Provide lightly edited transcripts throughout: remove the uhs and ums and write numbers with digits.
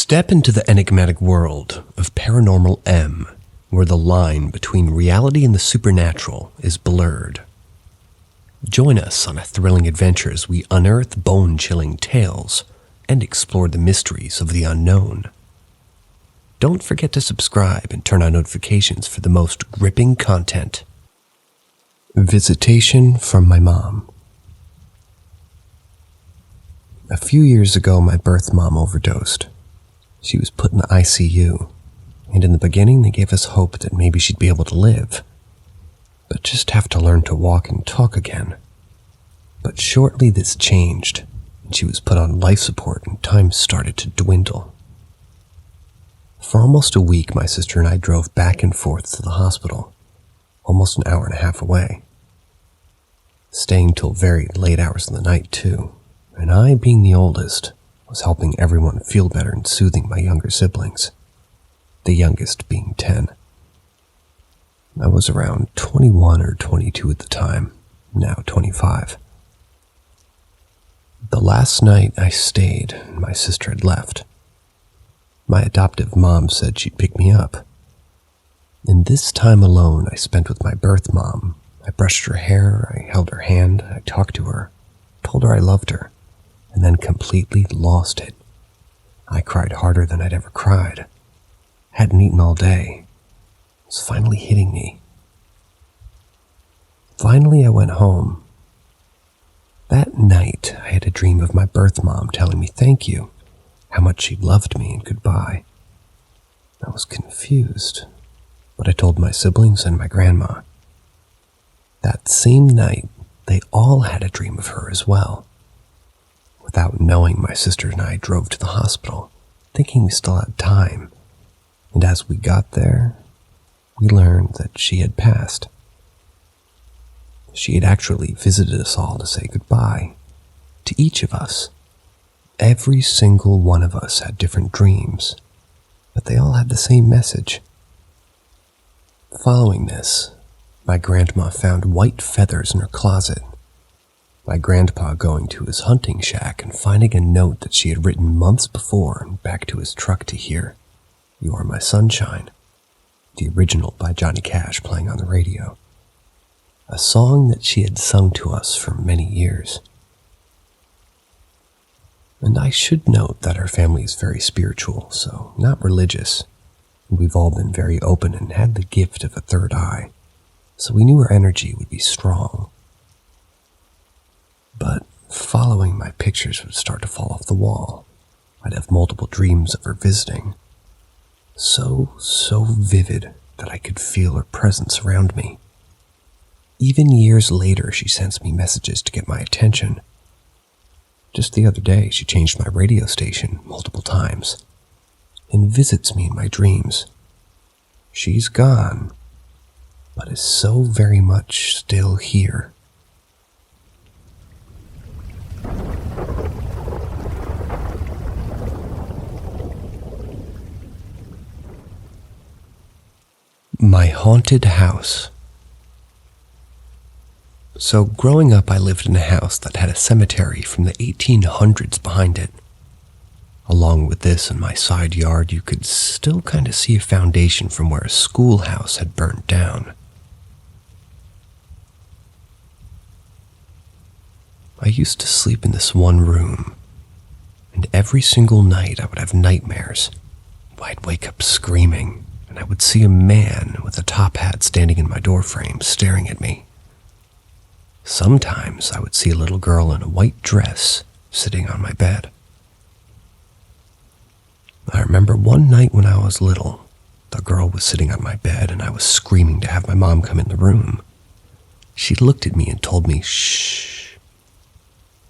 Step into the enigmatic world of Paranormal M, where the line between reality and the supernatural is blurred. Join us on a thrilling adventure as we unearth bone-chilling tales and explore the mysteries of the unknown. Don't forget to subscribe and turn on notifications for the most gripping content. Visitation from my mom. A few years ago, my birth mom overdosed. She was put in the ICU, and in the beginning they gave us hope that maybe she'd be able to live, but just have to learn to walk and talk again. But shortly this changed, and she was put on life support and time started to dwindle. For almost a week, my sister and I drove back and forth to the hospital, almost an hour and a half away, staying till very late hours of the night too, and I, being the oldest, was helping everyone feel better and soothing my younger siblings, the youngest being 10. I was around 21 or 22 at the time, now 25. The last night I stayed, my sister had left. My adoptive mom said she'd pick me up. And this time alone I spent with my birth mom. I brushed her hair, I held her hand, I talked to her, told her I loved her, and then completely lost it. I cried harder than I'd ever cried. Hadn't eaten all day. It was finally hitting me. Finally, I went home. That night, I had a dream of my birth mom telling me thank you, how much she loved me and goodbye. I was confused, but I told my siblings and my grandma. That same night, they all had a dream of her as well. Without knowing, my sister and I drove to the hospital, thinking we still had time, and as we got there, we learned that she had passed. She had actually visited us all to say goodbye, to each of us. Every single one of us had different dreams, but they all had the same message. Following this, my grandma found white feathers in her closet. My grandpa going to his hunting shack and finding a note that she had written months before and back to his truck to hear, "You Are My Sunshine," the original by Johnny Cash playing on the radio. A song that she had sung to us for many years. And I should note that our family is very spiritual, so not religious. We've all been very open and had the gift of a third eye, so we knew her energy would be strong. But following, my pictures would start to fall off the wall. I'd have multiple dreams of her visiting. So vivid that I could feel her presence around me. Even years later, she sends me messages to get my attention. Just the other day, she changed my radio station multiple times and visits me in my dreams. She's gone, but is so very much still here. My haunted house. So growing up, I lived in a house that had a cemetery from the 1800s behind it. Along with this, in my side yard, you could still kind of see a foundation from where a schoolhouse had burnt down. I used to sleep in this one room, and every single night I would have nightmares. I'd wake up screaming, and I would see a man with a top hat standing in my doorframe staring at me. Sometimes I would see a little girl in a white dress sitting on my bed. I remember one night when I was little, the girl was sitting on my bed and I was screaming to have my mom come in the room. She looked at me and told me, "Shh."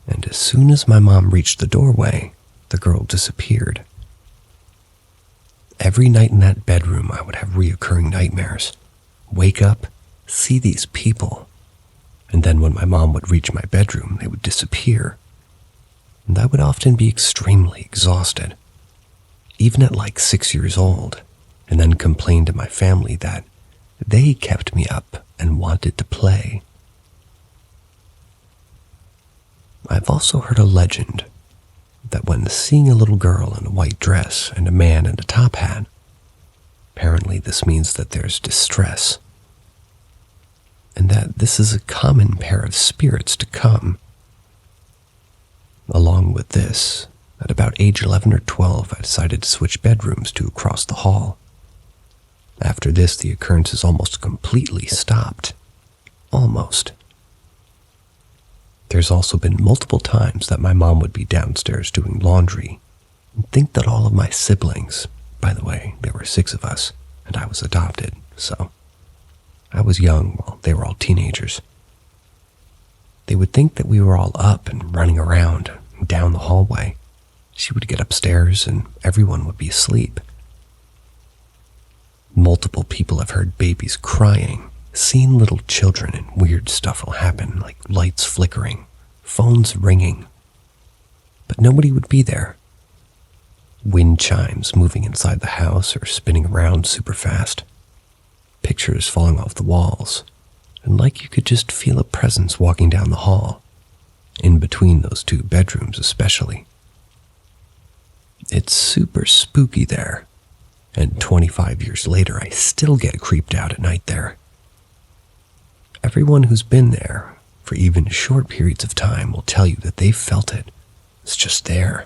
And as soon as my mom reached the doorway, the girl disappeared. Every night in that bedroom, I would have reoccurring nightmares. Wake up, see these people, and then when my mom would reach my bedroom, they would disappear. And I would often be extremely exhausted, even at like 6 years old, and then complain to my family that they kept me up and wanted to play. I've also heard a legend that when seeing a little girl in a white dress and a man in a top hat, apparently this means that there's distress, and that this is a common pair of spirits to come. Along with this, at about age 11 or 12, I decided to switch bedrooms to across the hall. After this, the occurrences almost completely stopped. Almost. There's also been multiple times that my mom would be downstairs doing laundry and think that all of my siblings, by the way, there were 6 of us, and I was adopted, so I was young while they were all teenagers. They would think that we were all up and running around down the hallway. She would get upstairs and everyone would be asleep. Multiple people have heard babies crying, seen little children, and weird stuff will happen, like lights flickering, phones ringing. But nobody would be there. Wind chimes moving inside the house or spinning around super fast. Pictures falling off the walls, and like you could just feel a presence walking down the hall, in between those 2 bedrooms especially. It's super spooky there, and 25 years later I still get creeped out at night there. Everyone who's been there for even short periods of time will tell you that they felt it. It's just there.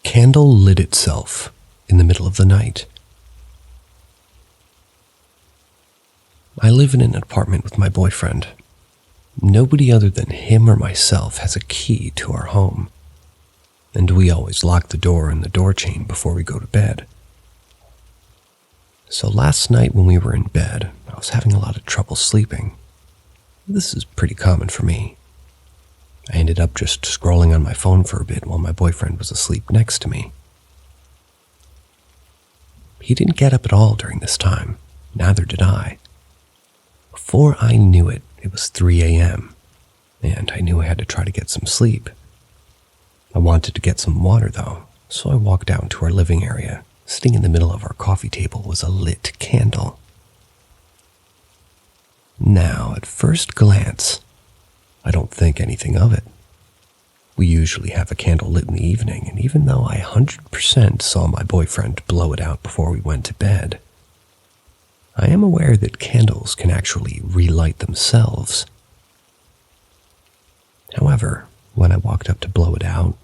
Candle lit itself in the middle of the night. I live in an apartment with my boyfriend. Nobody other than him or myself has a key to our home, and we always lock the door and the door chain before we go to bed. So last night when we were in bed, I was having a lot of trouble sleeping. This is pretty common for me. I ended up just scrolling on my phone for a bit while my boyfriend was asleep next to me. He didn't get up at all during this time, neither did I. Before I knew it, it was 3 a.m., and I knew I had to try to get some sleep. I wanted to get some water though, so I walked out to our living area. Sitting in the middle of our coffee table was a lit candle. Now, at first glance, I don't think anything of it. We usually have a candle lit in the evening, and even though I 100% saw my boyfriend blow it out before we went to bed, I am aware that candles can actually relight themselves. However, when I walked up to blow it out,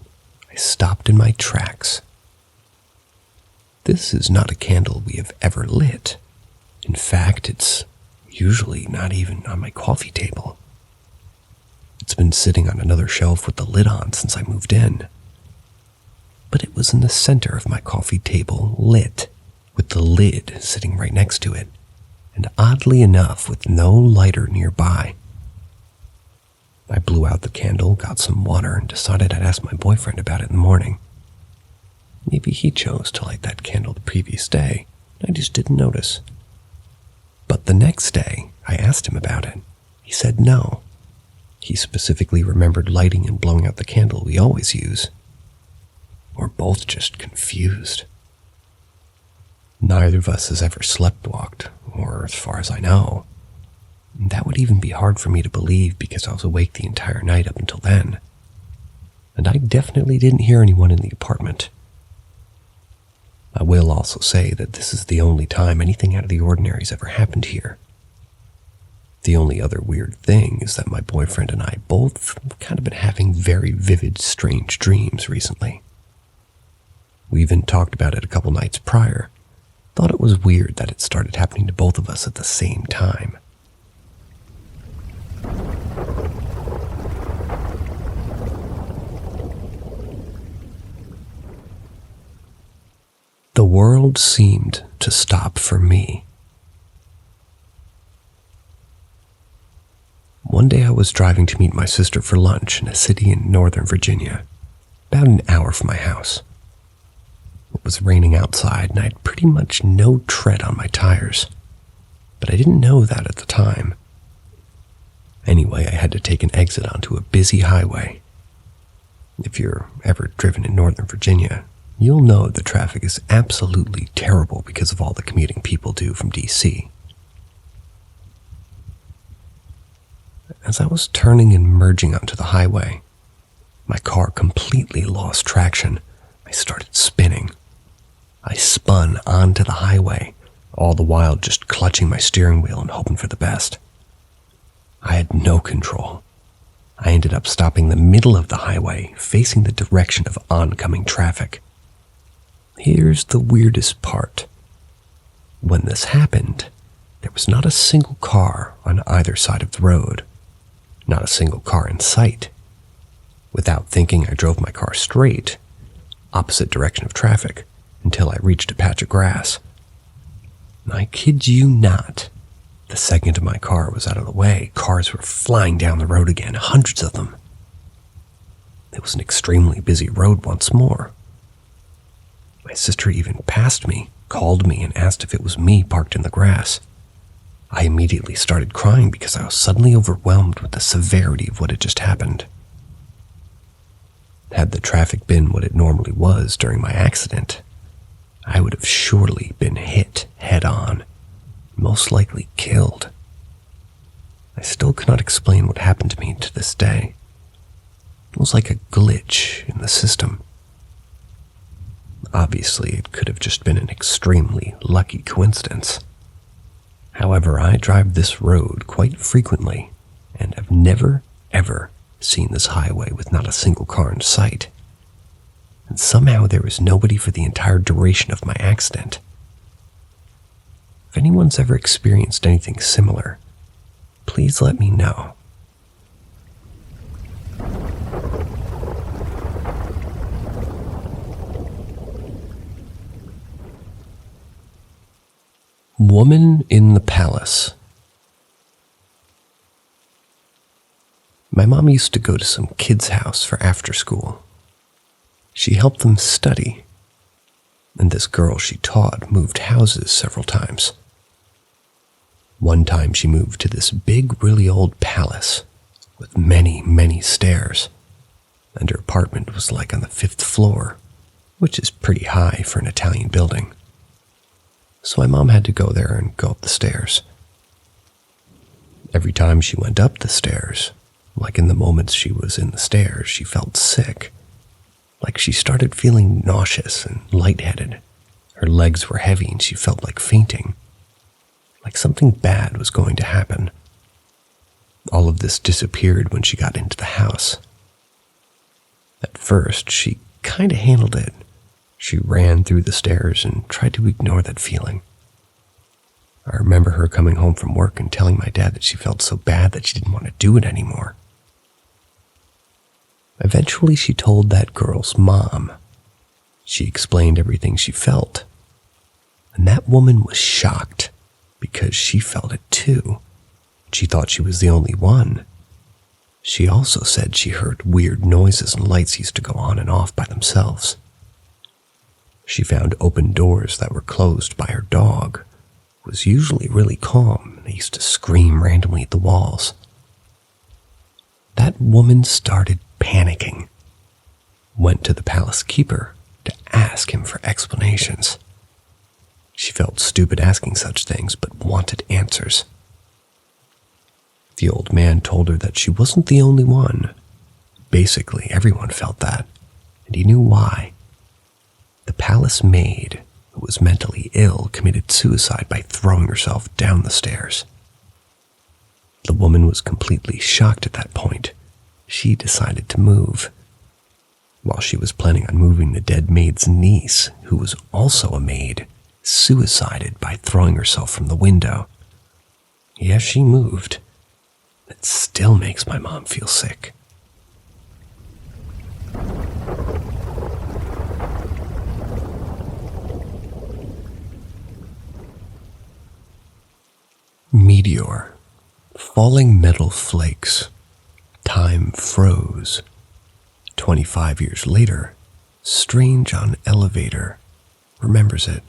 I stopped in my tracks. This is not a candle we have ever lit. In fact, it's usually not even on my coffee table. It's been sitting on another shelf with the lid on since I moved in. But it was in the center of my coffee table, lit, with the lid sitting right next to it, and oddly enough, with no lighter nearby. I blew out the candle, got some water, and decided I'd ask my boyfriend about it in the morning. Maybe he chose to light that candle the previous day. I just didn't notice. But the next day, I asked him about it. He said no. He specifically remembered lighting and blowing out the candle we always use. We're both just confused. Neither of us has ever sleptwalked, or as far as I know. That would even be hard for me to believe because I was awake the entire night up until then. And I definitely didn't hear anyone in the apartment. I will also say that this is the only time anything out of the ordinary has ever happened here. The only other weird thing is that my boyfriend and I both kind of been having very vivid, strange dreams recently. We even talked about it a couple nights prior. Thought it was weird that it started happening to both of us at the same time. The world seemed to stop for me. One day I was driving to meet my sister for lunch in a city in Northern Virginia, about an hour from my house. It was raining outside and I had pretty much no tread on my tires, but I didn't know that at the time. Anyway, I had to take an exit onto a busy highway. If you're ever driven in Northern Virginia, you'll know the traffic is absolutely terrible because of all the commuting people do from DC. As I was turning and merging onto the highway, my car completely lost traction. I started spinning. I spun onto the highway, all the while just clutching my steering wheel and hoping for the best. I had no control. I ended up stopping in the middle of the highway, facing the direction of oncoming traffic. Here's the weirdest part. When this happened, there was not a single car on either side of the road. Not a single car in sight. Without thinking, I drove my car straight, opposite direction of traffic, until I reached a patch of grass. I kid you not, the second my car was out of the way, cars were flying down the road again, hundreds of them. It was an extremely busy road once more. My sister even passed me, called me, and asked if it was me parked in the grass. I immediately started crying because I was suddenly overwhelmed with the severity of what had just happened. Had the traffic been what it normally was during my accident, I would have surely been hit head-on, most likely killed. I still cannot explain what happened to me to this day. It was like a glitch in the system. Obviously, it could have just been an extremely lucky coincidence. However, I drive this road quite frequently and have never, ever seen this highway with not a single car in sight. And somehow there was nobody for the entire duration of my accident. If anyone's ever experienced anything similar, please let me know. Woman in the Palace. My mom used to go to some kids' house for after school. She helped them study, and this girl she taught moved houses several times. One time she moved to this big, really old palace with many, many stairs, and her apartment was like on the 5th floor, which is pretty high for an Italian building. So my mom had to go there and go up the stairs. Every time she went up the stairs, like in the moments she was in the stairs, she felt sick. Like she started feeling nauseous and lightheaded. Her legs were heavy and she felt like fainting. Like something bad was going to happen. All of this disappeared when she got into the house. At first, she kinda handled it. She ran through the stairs and tried to ignore that feeling. I remember her coming home from work and telling my dad that she felt so bad that she didn't want to do it anymore. Eventually, she told that girl's mom. She explained everything she felt. And that woman was shocked because she felt it too. She thought she was the only one. She also said she heard weird noises and lights used to go on and off by themselves. She found open doors that were closed by her dog. It was usually really calm. They used to scream randomly at the walls. That woman started panicking. Went to the palace keeper to ask him for explanations. She felt stupid asking such things, but wanted answers. The old man told her that she wasn't the only one. Basically, everyone felt that, and he knew why. The palace maid, who was mentally ill, committed suicide by throwing herself down the stairs. The woman was completely shocked at that point. She decided to move. While she was planning on moving, the dead maid's niece, who was also a maid, suicided by throwing herself from the window. Yes, she moved. It still makes my mom feel sick. Meteor. Falling metal flakes. Time froze. 25 years later, strange on elevator. Remembers it.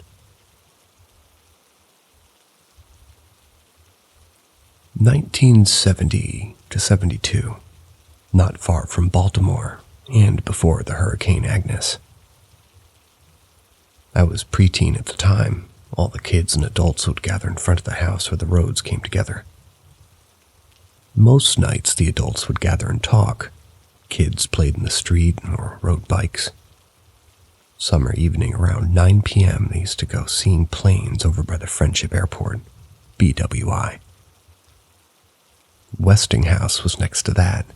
1970 to 72. Not far from Baltimore, and before the Hurricane Agnes. I was preteen at the time. All the kids and adults would gather in front of the house where the roads came together. Most nights the adults would gather and talk. Kids played in the street or rode bikes. Summer evening around 9 p.m. they used to go seeing planes over by the Friendship Airport, BWI. Westinghouse was next to that,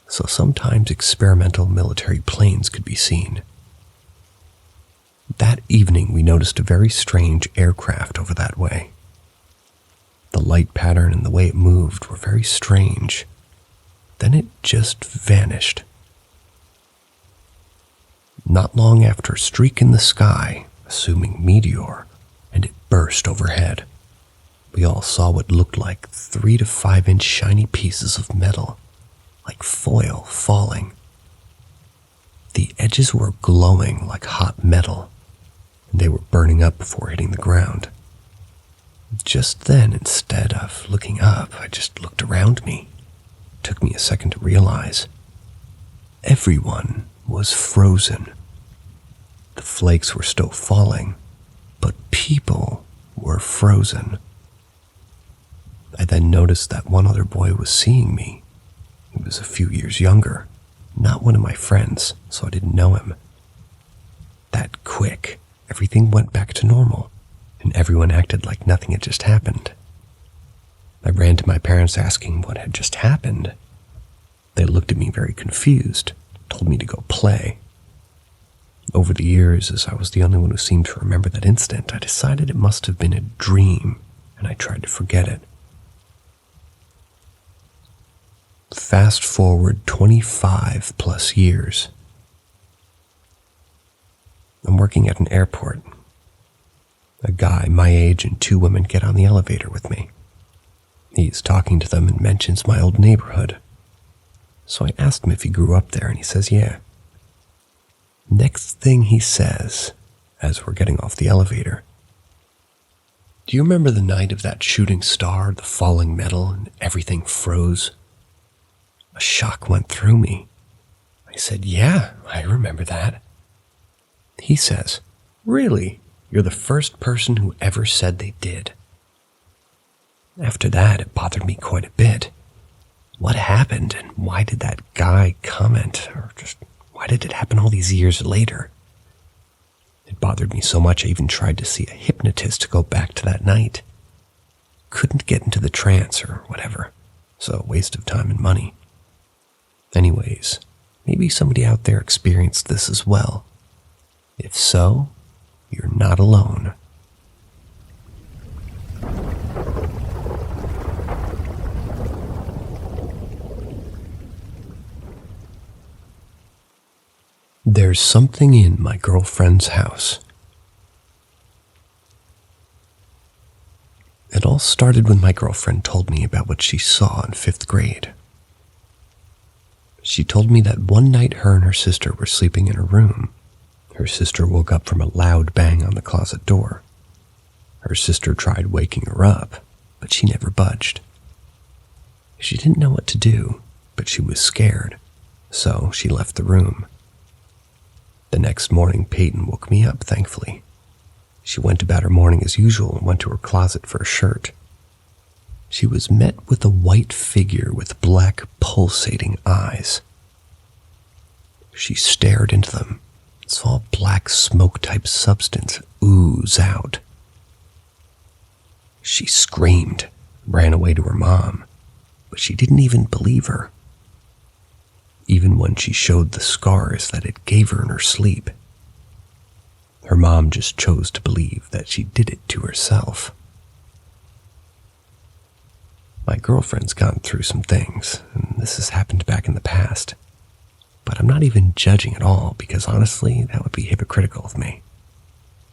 so sometimes experimental military planes could be seen. That evening we noticed a very strange aircraft over that way. The light pattern and the way it moved were very strange. Then it just vanished. Not long after, a streak in the sky, assuming meteor, and it burst overhead. We all saw what looked like 3 to 5 inch shiny pieces of metal, like foil falling. The edges were glowing like hot metal, and they were burning up before hitting the ground. Just then, instead of looking up, I just looked around me. It took me a second to realize. Everyone was frozen. The flakes were still falling, but people were frozen. I then noticed that one other boy was seeing me. He was a few years younger, not one of my friends, so I didn't know him. That quick, everything went back to normal, and everyone acted like nothing had just happened. I ran to my parents asking what had just happened. They looked at me very confused, told me to go play. Over the years, as I was the only one who seemed to remember that incident, I decided it must have been a dream, and I tried to forget it. Fast forward 25 plus years. I'm working at an airport. A guy my age and 2 women get on the elevator with me. He's talking to them and mentions my old neighborhood. So I asked him if he grew up there, and he says, yeah. Next thing he says, as we're getting off the elevator, do you remember the night of that shooting star, the falling metal, and everything froze? A shock went through me. I said, yeah, I remember that. He says, really? You're the first person who ever said they did. After that, it bothered me quite a bit. What happened, and why did that guy comment, or just why did it happen all these years later? It bothered me so much I even tried to see a hypnotist to go back to that night. Couldn't get into the trance or whatever, so a waste of time and money. Anyways, maybe somebody out there experienced this as well. If so, you're not alone. There's something in my girlfriend's house. It all started when my girlfriend told me about what she saw in 5th grade. She told me that one night her and her sister were sleeping in her room. Her sister woke up from a loud bang on the closet door. Her sister tried waking her up, but she never budged. She didn't know what to do, but she was scared, so she left the room. The next morning, Peyton woke me up, thankfully. She went about her morning as usual and went to her closet for a shirt. She was met with a white figure with black, pulsating eyes. She stared into them and saw a black smoke-type substance ooze out. She screamed, ran away to her mom, but she didn't even believe her. Even when she showed the scars that it gave her in her sleep. Her mom just chose to believe that she did it to herself. My girlfriend's gone through some things, and this has happened back in the past. But I'm not even judging at all, because honestly, that would be hypocritical of me.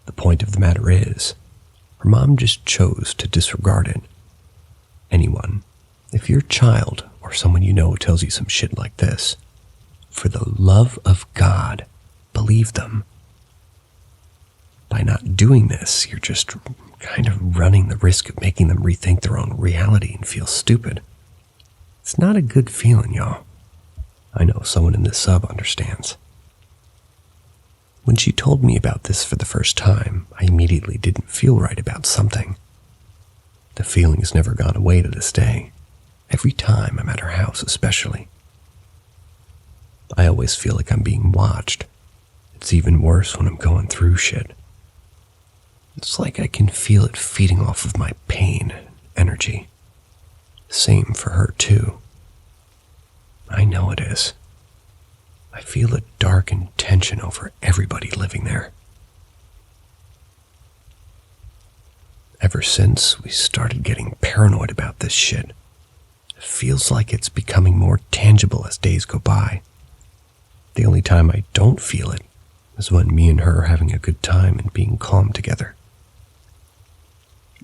The point of the matter is, her mom just chose to disregard it. Anyone, if your child or someone you know tells you some shit like this, for the love of God, believe them. By not doing this, you're just kind of running the risk of making them rethink their own reality and feel stupid. It's not a good feeling, y'all. I know someone in this sub understands. When she told me about this for the first time, I immediately didn't feel right about something. The feeling has never gone away to this day, every time I'm at her house especially. I always feel like I'm being watched. It's even worse when I'm going through shit. It's like I can feel it feeding off of my pain and energy. Same for her too. I know it is. I feel a dark tension over everybody living there. Ever since we started getting paranoid about this shit, it feels like it's becoming more tangible as days go by. The only time I don't feel it is when me and her are having a good time and being calm together.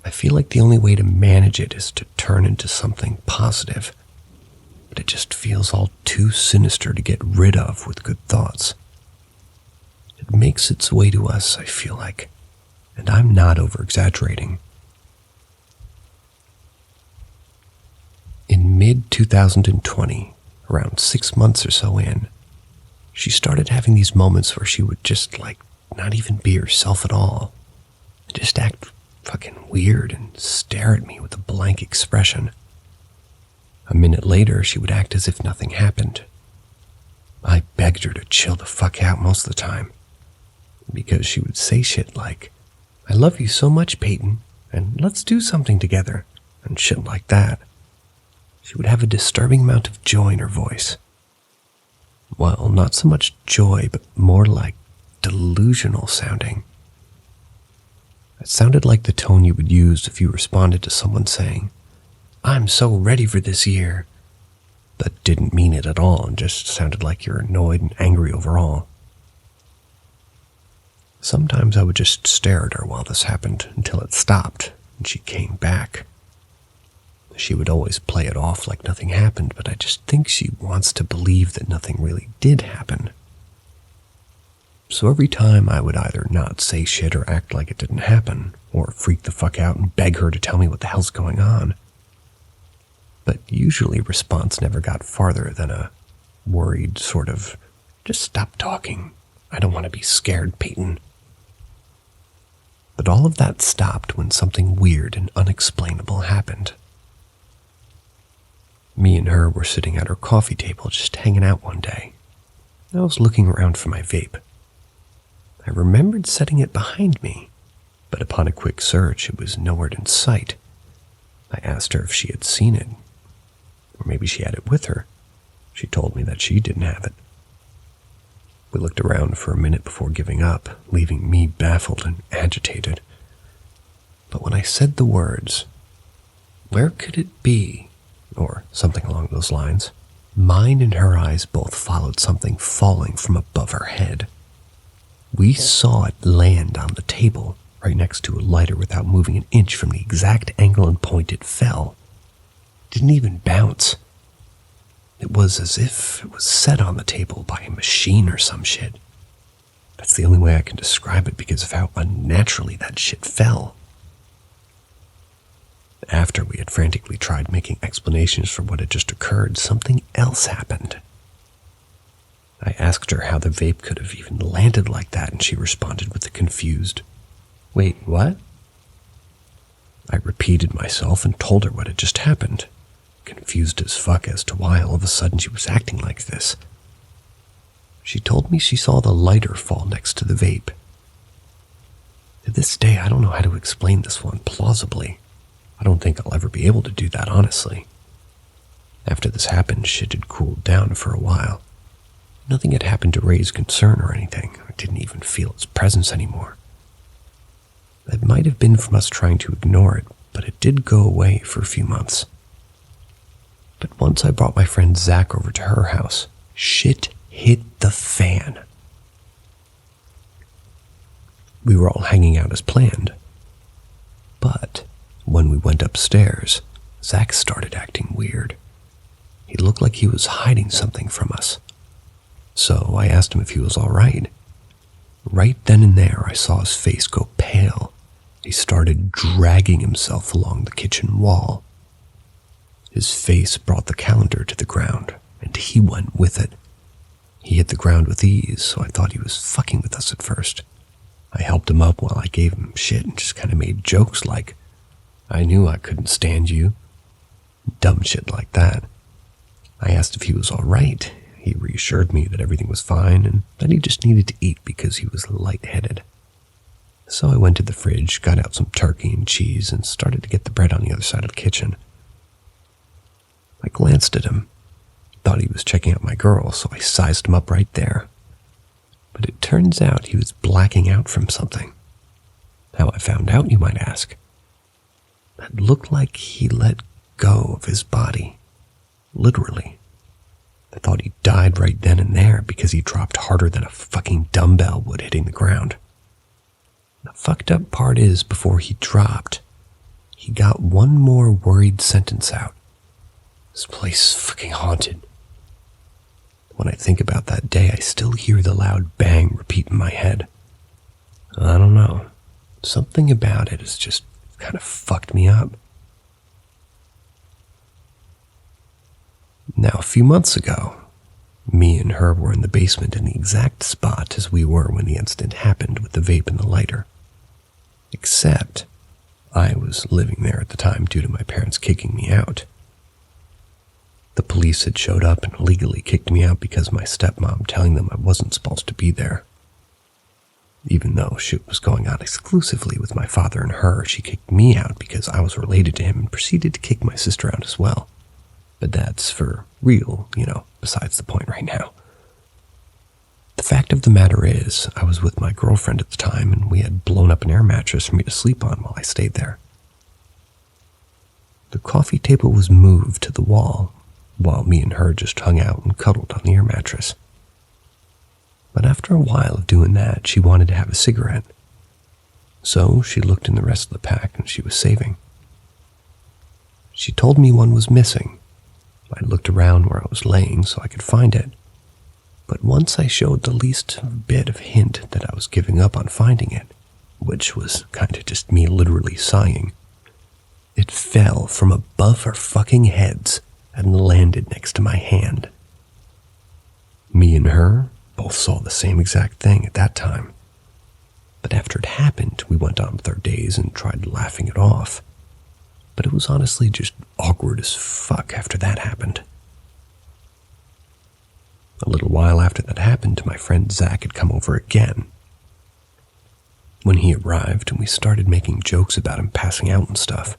I feel like the only way to manage it is to turn into something positive, but it just feels all too sinister to get rid of with good thoughts. It makes its way to us, I feel like, and I'm not over-exaggerating. In mid-2020, around 6 months or so in, she started having these moments where she would just, not even be herself at all. Just act fucking weird and stare at me with a blank expression. A minute later, she would act as if nothing happened. I begged her to chill the fuck out most of the time, because she would say shit like, "I love you so much, Peyton, and let's do something together," and shit like that. She would have a disturbing amount of joy in her voice. Well, not so much joy, but more like delusional sounding. It sounded like the tone you would use if you responded to someone saying, "I'm so ready for this year," but didn't mean it at all and just sounded like you're annoyed and angry overall. Sometimes I would just stare at her while this happened until it stopped and she came back. She would always play it off like nothing happened, but I just think she wants to believe that nothing really did happen. So every time I would either not say shit or act like it didn't happen, or freak the fuck out and beg her to tell me what the hell's going on. But usually response never got farther than a worried sort of, "Just stop talking. I don't want to be scared, Peyton." But all of that stopped when something weird and unexplainable happened. Me and her were sitting at our coffee table just hanging out one day. I was looking around for my vape. I remembered setting it behind me, but upon a quick search, it was nowhere in sight. I asked her if she had seen it, or maybe she had it with her. She told me that she didn't have it. We looked around for a minute before giving up, leaving me baffled and agitated. But when I said the words, "Where could it be?" or something along those lines, mine and her eyes both followed something falling from above her head. We saw it land on the table, right next to a lighter without moving an inch from the exact angle and point it fell. Didn't even bounce. It was as if it was set on the table by a machine or some shit. That's the only way I can describe it because of how unnaturally that shit fell. After we had frantically tried making explanations for what had just occurred, something else happened. I asked her how the vape could have even landed like that, and she responded with a confused, "Wait, what?" I repeated myself and told her what had just happened, confused as fuck as to why all of a sudden she was acting like this. She told me she saw the lighter fall next to the vape. To this day, I don't know how to explain this one plausibly. I don't think I'll ever be able to do that, honestly. After this happened, shit had cooled down for a while. Nothing had happened to raise concern or anything. I didn't even feel its presence anymore. It might have been from us trying to ignore it, but it did go away for a few months. But once I brought my friend Zach over to her house, shit hit the fan. We were all hanging out as planned. But when we went upstairs, Zach started acting weird. He looked like he was hiding something from us. So I asked him if he was all right. Right then and there, I saw his face go pale. He started dragging himself along the kitchen wall. His face brought the calendar to the ground, and he went with it. He hit the ground with ease, so I thought he was fucking with us at first. I helped him up while I gave him shit and just kind of made jokes like, I knew I couldn't stand you. Dumb shit like that. I asked if he was all right. He reassured me that everything was fine and that he just needed to eat because he was lightheaded. So I went to the fridge, got out some turkey and cheese, and started to get the bread on the other side of the kitchen. I glanced at him, thought he was checking out my girl, so I sized him up right there. But it turns out he was blacking out from something. How I found out, you might ask. It looked like he let go of his body. Literally. I thought he died right then and there because he dropped harder than a fucking dumbbell would hitting the ground. The fucked up part is, before he dropped, he got one more worried sentence out. This place is fucking haunted. When I think about that day, I still hear the loud bang repeat in my head. I don't know. Something about it has just kind of fucked me up. Now, a few months ago, me and her were in the basement in the exact spot as we were when the incident happened with the vape and the lighter. Except, I was living there at the time due to my parents kicking me out. The police had showed up and illegally kicked me out because of my stepmom telling them I wasn't supposed to be there. Even though shit was going on exclusively with my father and her, she kicked me out because I was related to him and proceeded to kick my sister out as well. But that's for real, besides the point right now. The fact of the matter is, I was with my girlfriend at the time and we had blown up an air mattress for me to sleep on while I stayed there. The coffee table was moved to the wall, while me and her just hung out and cuddled on the air mattress. But after a while of doing that, she wanted to have a cigarette. So she looked in the rest of the pack and she was saving. She told me one was missing. I looked around where I was laying so I could find it. But once I showed the least bit of hint that I was giving up on finding it, which was kind of just me literally sighing, it fell from above our fucking heads and landed next to my hand. Me and her both saw the same exact thing at that time. But after it happened, we went on with our days and tried laughing it off. But it was honestly just awkward as fuck after that happened. A little while after that happened, my friend Zach had come over again. When he arrived, we started making jokes about him passing out and stuff.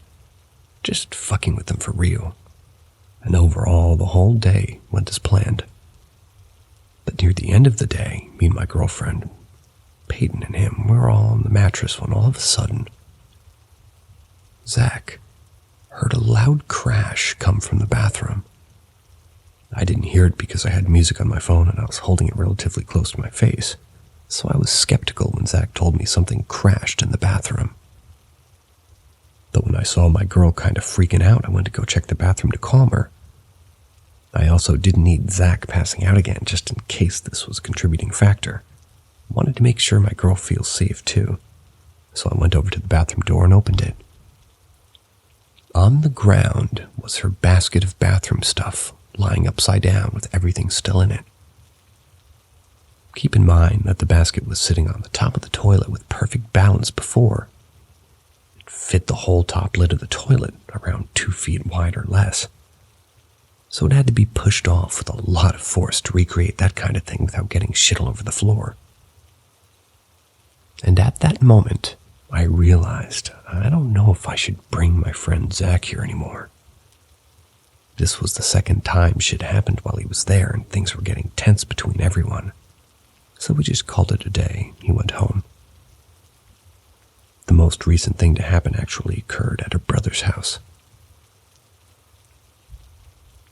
Just fucking with him for real. And overall, the whole day went as planned. But near the end of the day, me and my girlfriend, Peyton and him, we were all on the mattress when all of a sudden, Zach heard a loud crash come from the bathroom. I didn't hear it because I had music on my phone and I was holding it relatively close to my face, so I was skeptical when Zach told me something crashed in the bathroom. But when I saw my girl kind of freaking out, I went to go check the bathroom to calm her. I also didn't need Zach passing out again just in case this was a contributing factor. I wanted to make sure my girl feels safe too, so I went over to the bathroom door and opened it. On the ground was her basket of bathroom stuff, lying upside down with everything still in it. Keep in mind that the basket was sitting on the top of the toilet with perfect balance before. It fit the whole top lid of the toilet, around 2 feet wide or less. So it had to be pushed off with a lot of force to recreate that kind of thing without getting shit all over the floor. And at that moment, I realized I don't know if I should bring my friend Zach here anymore. This was the second time shit happened while he was there and things were getting tense between everyone. So we just called it a day. He went home. The most recent thing to happen actually occurred at her brother's house.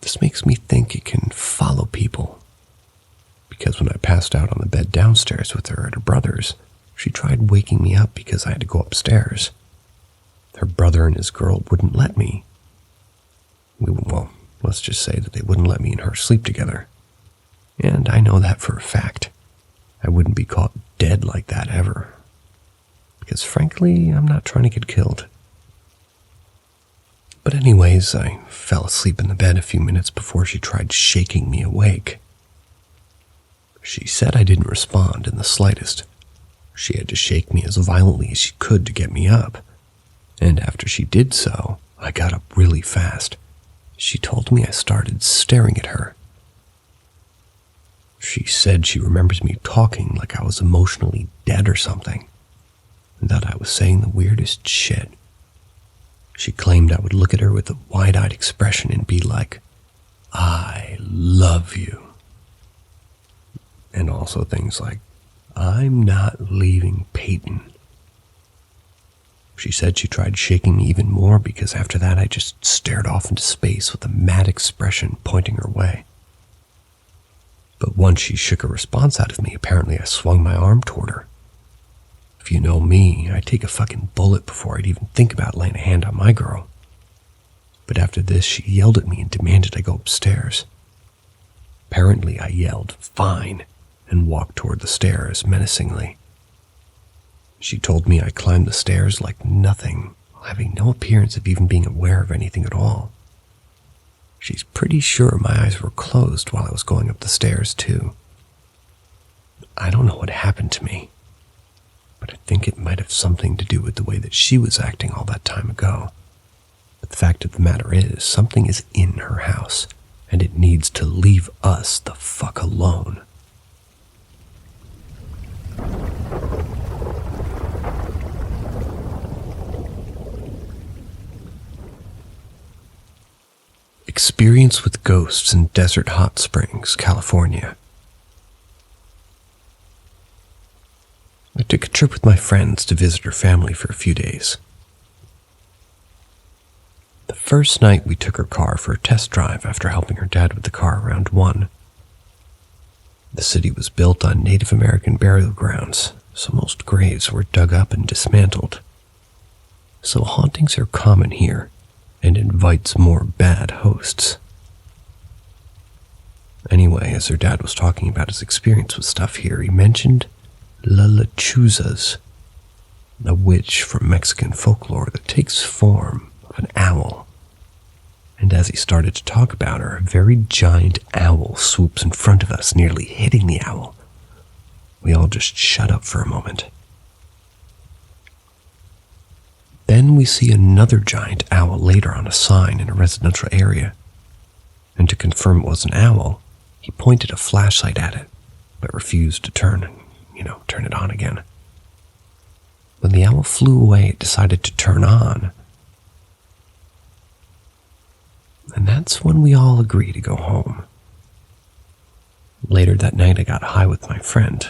This makes me think it can follow people. Because when I passed out on the bed downstairs with her at her brother's, she tried waking me up because I had to go upstairs. Her brother and his girl wouldn't let me. Well, let's just say that they wouldn't let me and her sleep together. And I know that for a fact. I wouldn't be caught dead like that ever. Because frankly, I'm not trying to get killed. But anyways, I fell asleep in the bed a few minutes before she tried shaking me awake. She said I didn't respond in the slightest. She had to shake me as violently as she could to get me up, and after she did so, I got up really fast. She told me I started staring at her. She said she remembers me talking like I was emotionally dead or something, and that I was saying the weirdest shit. She claimed I would look at her with a wide-eyed expression and be like, "I love you." And also things like, "I'm not leaving Peyton." She said she tried shaking me even more because after that I just stared off into space with a mad expression pointing her way. But once she shook a response out of me, apparently I swung my arm toward her. If you know me, I'd take a fucking bullet before I'd even think about laying a hand on my girl. But after this, she yelled at me and demanded I go upstairs. Apparently I yelled, "Fine," and walked toward the stairs menacingly. She told me I climbed the stairs like nothing, having no appearance of even being aware of anything at all. She's pretty sure my eyes were closed while I was going up the stairs, too. I don't know what happened to me, but I think it might have something to do with the way that she was acting all that time ago. But the fact of the matter is, something is in her house, and it needs to leave us the fuck alone. Experience with ghosts in Desert Hot Springs, California. I took a trip with my friends to visit her family for a few days. The first night we took her car for a test drive after helping her dad with the car around 1. The city was built on Native American burial grounds, so most graves were dug up and dismantled. So hauntings are common here, and invites more bad hosts. Anyway, as her dad was talking about his experience with stuff here, he mentioned La Lechuzas, a witch from Mexican folklore that takes form of an owl. And as he started to talk about her, a very giant owl swoops in front of us, nearly hitting the owl. We all just shut up for a moment. Then we see another giant owl later on a sign in a residential area. And to confirm it was an owl, he pointed a flashlight at it, but refused to turn it on again. When the owl flew away, it decided to turn on. And that's when we all agreed to go home. Later that night, I got high with my friend,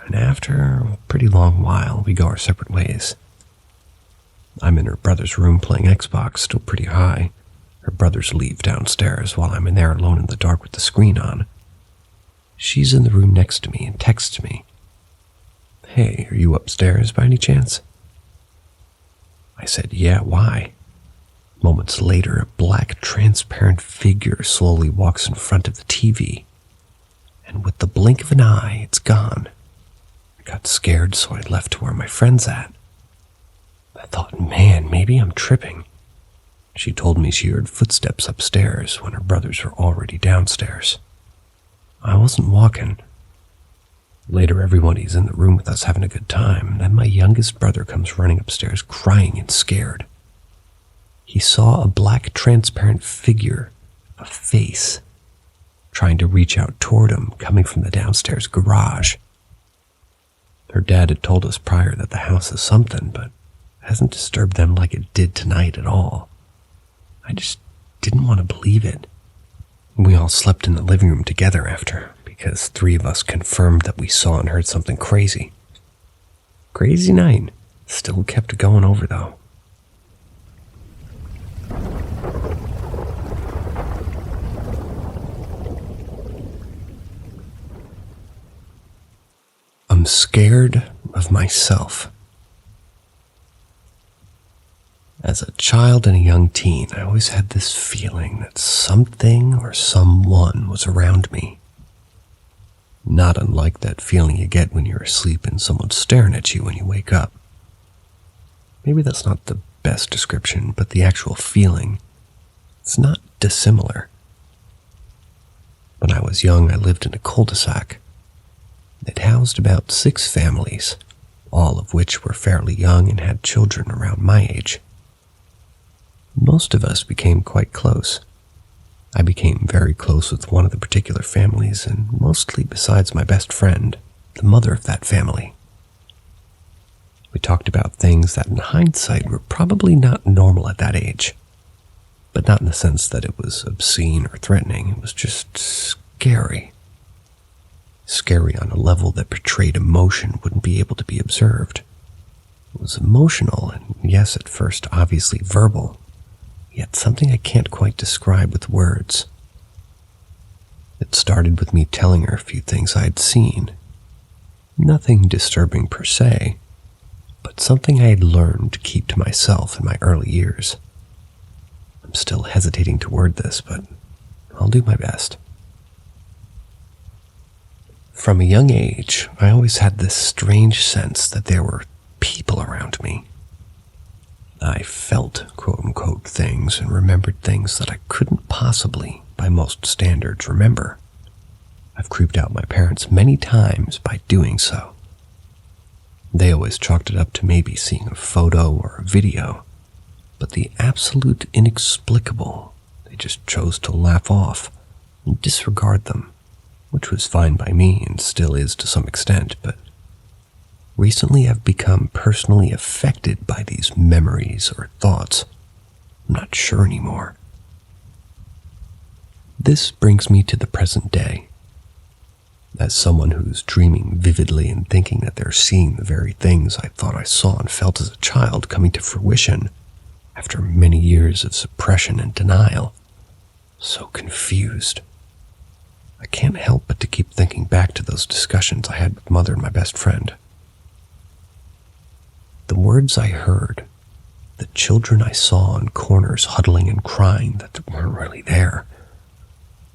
and after a pretty long while, we go our separate ways. I'm in her brother's room playing Xbox, still pretty high. Her brothers leave downstairs while I'm in there alone in the dark with the screen on. She's in the room next to me and texts me, "Hey, are you upstairs by any chance?" I said, "Yeah, why?" Moments later, a black transparent figure slowly walks in front of the TV, and with the blink of an eye, it's gone. I got scared, so I left to where my friend's at. I thought, man, maybe I'm tripping. She told me she heard footsteps upstairs when her brothers were already downstairs. I wasn't walking. Later, everybody's in the room with us having a good time. Then my youngest brother comes running upstairs crying and scared. He saw a black transparent figure, a face, trying to reach out toward him, coming from the downstairs garage. Her dad had told us prior that the house is something, but hasn't disturbed them like it did tonight at all. I just didn't want to believe it. We all slept in the living room together after, because 3 of us confirmed that we saw and heard something crazy. Crazy night. Still kept going over though. I'm scared of myself. As a child and a young teen, I always had this feeling that something or someone was around me. Not unlike that feeling you get when you're asleep and someone's staring at you when you wake up. Maybe that's not the best description, but the actual feeling, it's not dissimilar. When I was young, I lived in a cul-de-sac. It housed about 6 families, all of which were fairly young and had children around my age. Most of us became quite close. I became very close with one of the particular families, and mostly besides my best friend, the mother of that family. We talked about things that in hindsight were probably not normal at that age, but not in the sense that it was obscene or threatening. It was just scary. Scary on a level that portrayed emotion wouldn't be able to be observed. It was emotional and, yes, at first obviously verbal, yet something I can't quite describe with words. It started with me telling her a few things I had seen. Nothing disturbing per se, but something I had learned to keep to myself in my early years. I'm still hesitating to word this, but I'll do my best. From a young age, I always had this strange sense that there were people around me. I felt quote-unquote things and remembered things that I couldn't possibly, by most standards, remember. I've creeped out my parents many times by doing so. They always chalked it up to maybe seeing a photo or a video, but the absolute inexplicable, they just chose to laugh off and disregard them, which was fine by me and still is to some extent, but recently I've become personally affected by these memories or thoughts. I'm not sure anymore. This brings me to the present day. As someone who's dreaming vividly and thinking that they're seeing the very things I thought I saw and felt as a child coming to fruition after many years of suppression and denial. So confused. I can't help but to keep thinking back to those discussions I had with Mother and my best friend. The words I heard, the children I saw in corners huddling and crying that weren't really there,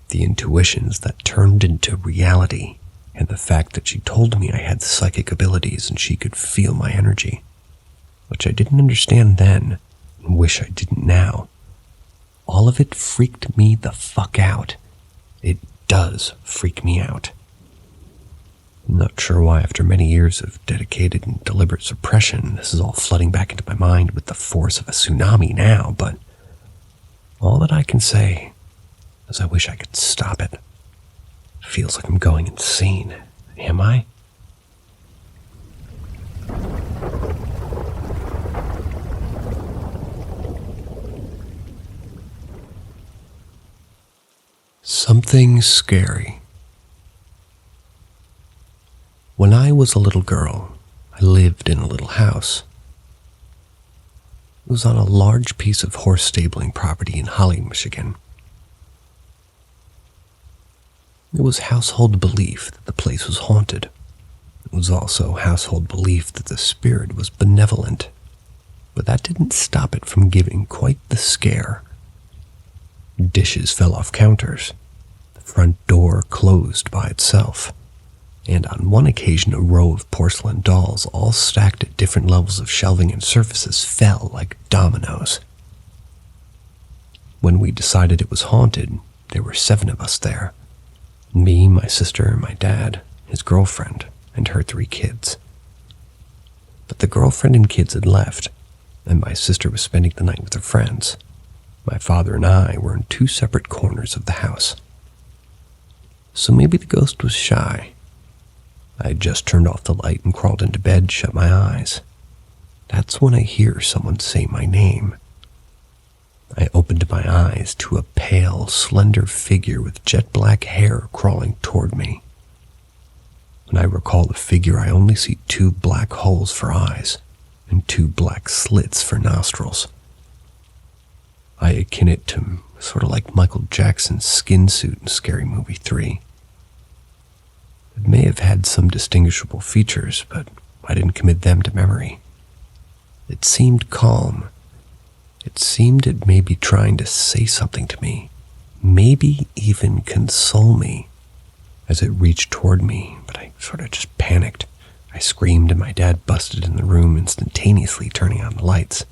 the intuitions that turned into reality, and the fact that she told me I had psychic abilities and she could feel my energy, which I didn't understand then and wish I didn't now. All of it freaked me the fuck out. It does freak me out. I'm not sure why after many years of dedicated and deliberate suppression, this is all flooding back into my mind with the force of a tsunami now, but all that I can say is I wish I could stop it. It feels like I'm going insane. Am I? Something scary. When I was a little girl, I lived in a little house. It was on a large piece of horse stabling property in Holly, Michigan. It was household belief that the place was haunted. It was also household belief that the spirit was benevolent, but that didn't stop it from giving quite the scare. Dishes fell off counters, the front door closed by itself, and on one occasion a row of porcelain dolls all stacked at different levels of shelving and surfaces fell like dominoes. When we decided it was haunted, there were 7 of us there. Me, my sister, my dad, his girlfriend, and her 3 kids. But the girlfriend and kids had left, and my sister was spending the night with her friends. My father and I were in 2 separate corners of the house. So maybe the ghost was shy. I had just turned off the light and crawled into bed to shut my eyes. That's when I hear someone say my name. I opened my eyes to a pale, slender figure with jet black hair crawling toward me. When I recall the figure, I only see 2 black holes for eyes and 2 black slits for nostrils. I akin it to sort of like Michael Jackson's skin suit in Scary Movie 3. It may have had some distinguishable features, but I didn't commit them to memory. It seemed calm. It seemed it may be trying to say something to me, maybe even console me, as it reached toward me, but I sort of just panicked. I screamed and my dad busted in the room, instantaneously turning on the lights.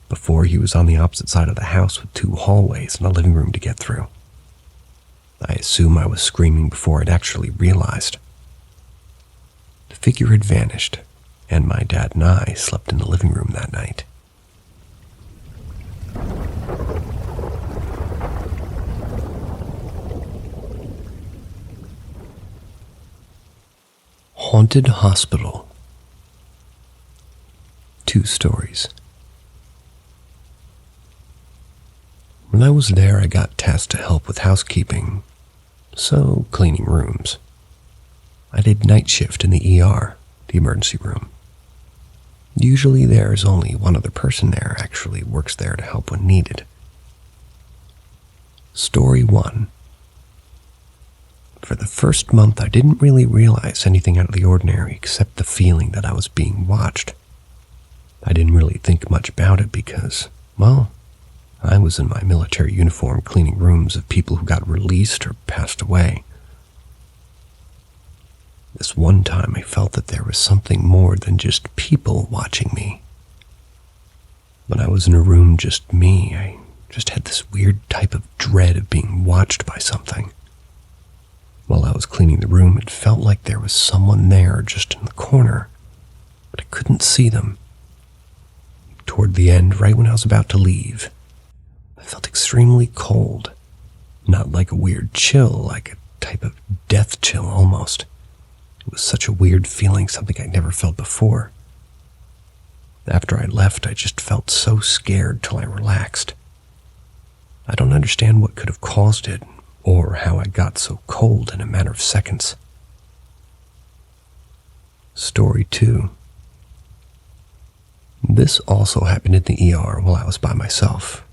Before he was on the opposite side of the house with 2 hallways and a living room to get through. I assume I was screaming before I'd actually realized. figure had vanished, and my dad and I slept in the living room that night. Haunted Hospital. 2 stories. When I was there, I got tasked to help with housekeeping, so cleaning rooms. I did night shift in the ER, the emergency room. Usually there's only one other person there actually works there to help when needed. Story 1. For the first month, I didn't really realize anything out of the ordinary except the feeling that I was being watched. I didn't really think much about it because, well, I was in my military uniform cleaning rooms of people who got released or passed away. This one time I felt that there was something more than just people watching me. When I was in a room just me, I just had this weird type of dread of being watched by something. While I was cleaning the room, it felt like there was someone there just in the corner, but I couldn't see them. Toward the end, right when I was about to leave, I felt extremely cold. Not like a weird chill, like a type of death chill almost. It was such a weird feeling, something I'd never felt before. After I left, I just felt so scared till I relaxed. I don't understand what could have caused it, or how I got so cold in a matter of seconds. Story 2. This also happened in the ER while I was by myself.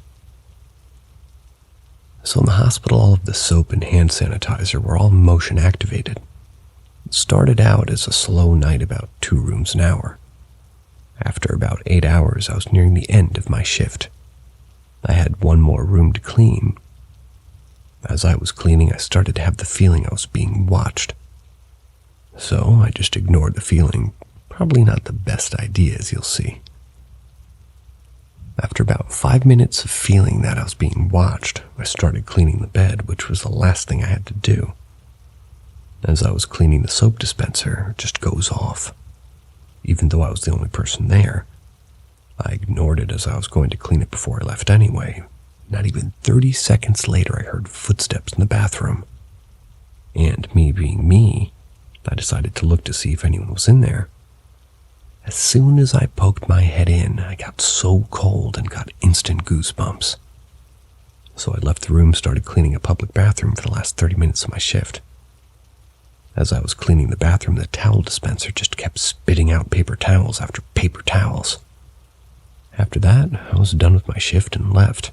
So in the hospital, all of the soap and hand sanitizer were all motion activated. It started out as a slow night, about 2 rooms an hour. After about 8 hours, I was nearing the end of my shift. I had 1 more room to clean. As I was cleaning, I started to have the feeling I was being watched. So I just ignored the feeling. Probably not the best idea, as you'll see. After about 5 minutes of feeling that I was being watched, I started cleaning the bed, which was the last thing I had to do. As I was cleaning the soap dispenser, it just goes off. Even though I was the only person there, I ignored it as I was going to clean it before I left anyway. Not even 30 seconds later, I heard footsteps in the bathroom. And me being me, I decided to look to see if anyone was in there. As soon as I poked my head in, I got so cold and got instant goosebumps. So I left the room, started cleaning a public bathroom for the last 30 minutes of my shift. As I was cleaning the bathroom, the towel dispenser just kept spitting out paper towels after paper towels. After that, I was done with my shift and left.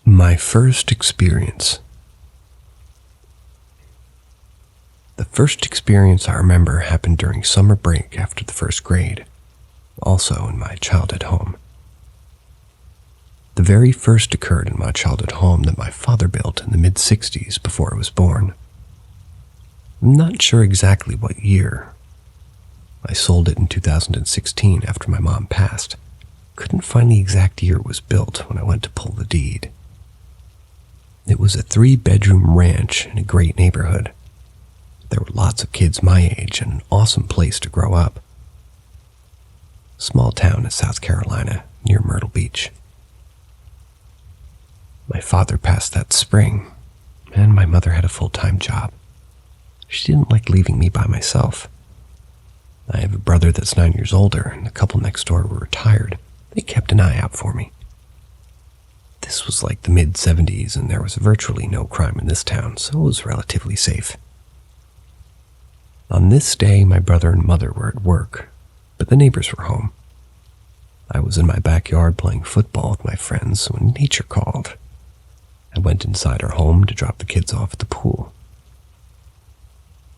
My first experience. The first experience I remember happened during summer break after the 1st grade, also in my childhood home. The very first occurred in my childhood home that my father built in the mid-60s before I was born. I'm not sure exactly what year. I sold it in 2016 after my mom passed. Couldn't find the exact year it was built when I went to pull the deed. It was a 3-bedroom ranch in a great neighborhood. There were lots of kids my age and an awesome place to grow up. Small town in South Carolina, near Myrtle Beach. My father passed that spring, and my mother had a full-time job. She didn't like leaving me by myself. I have a brother that's 9 years older, and the couple next door were retired. They kept an eye out for me. This was like the mid-70s, and there was virtually no crime in this town, so it was relatively safe. On this day, my brother and mother were at work, but the neighbors were home. I was in my backyard playing football with my friends when nature called. I went inside our home to drop the kids off at the pool.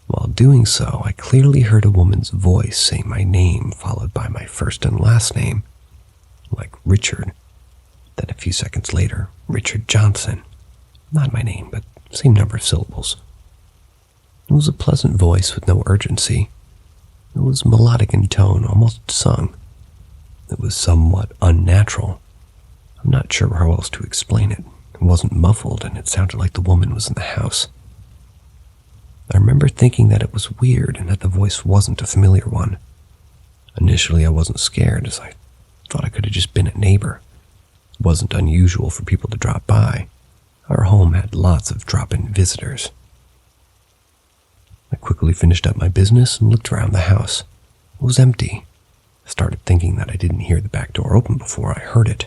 While doing so, I clearly heard a woman's voice say my name followed by my first and last name, like Richard. Then a few seconds later, Richard Johnson. Not my name, but same number of syllables. It was a pleasant voice with no urgency. It was melodic in tone, almost sung. It was somewhat unnatural, I'm not sure how else to explain it. It wasn't muffled, and it sounded like the woman was in the house. I remember thinking that it was weird and that the voice wasn't a familiar one. Initially, I wasn't scared, as I thought I could have just been a neighbor. It wasn't unusual for people to drop by. Our home had lots of drop-in visitors. I quickly finished up my business and looked around the house. It was empty. I started thinking that I didn't hear the back door open before I heard it.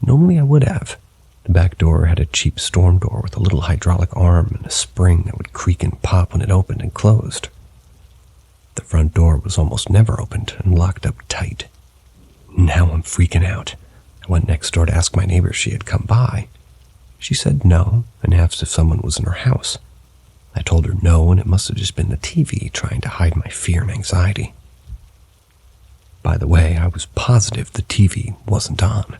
Normally I would have. The back door had a cheap storm door with a little hydraulic arm and a spring that would creak and pop when it opened and closed. The front door was almost never opened and locked up tight. Now I'm freaking out. I went next door to ask my neighbor if she had come by. She said no and asked if someone was in her house. I told her no, and it must have just been the TV trying to hide my fear and anxiety. By the way, I was positive the TV wasn't on.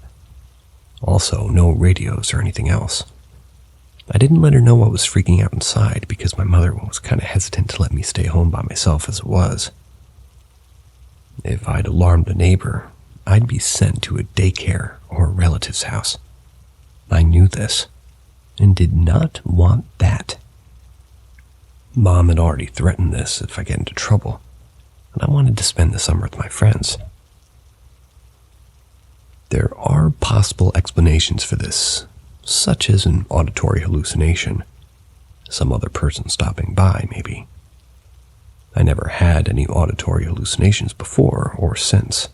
Also, no radios or anything else. I didn't let her know I was freaking out inside because my mother was kind of hesitant to let me stay home by myself as it was. If I'd alarmed a neighbor, I'd be sent to a daycare or a relative's house. I knew this and did not want that. Mom had already threatened this if I get into trouble, and I wanted to spend the summer with my friends. There are possible explanations for this, such as an auditory hallucination. Some other person stopping by, maybe. I never had any auditory hallucinations before or since.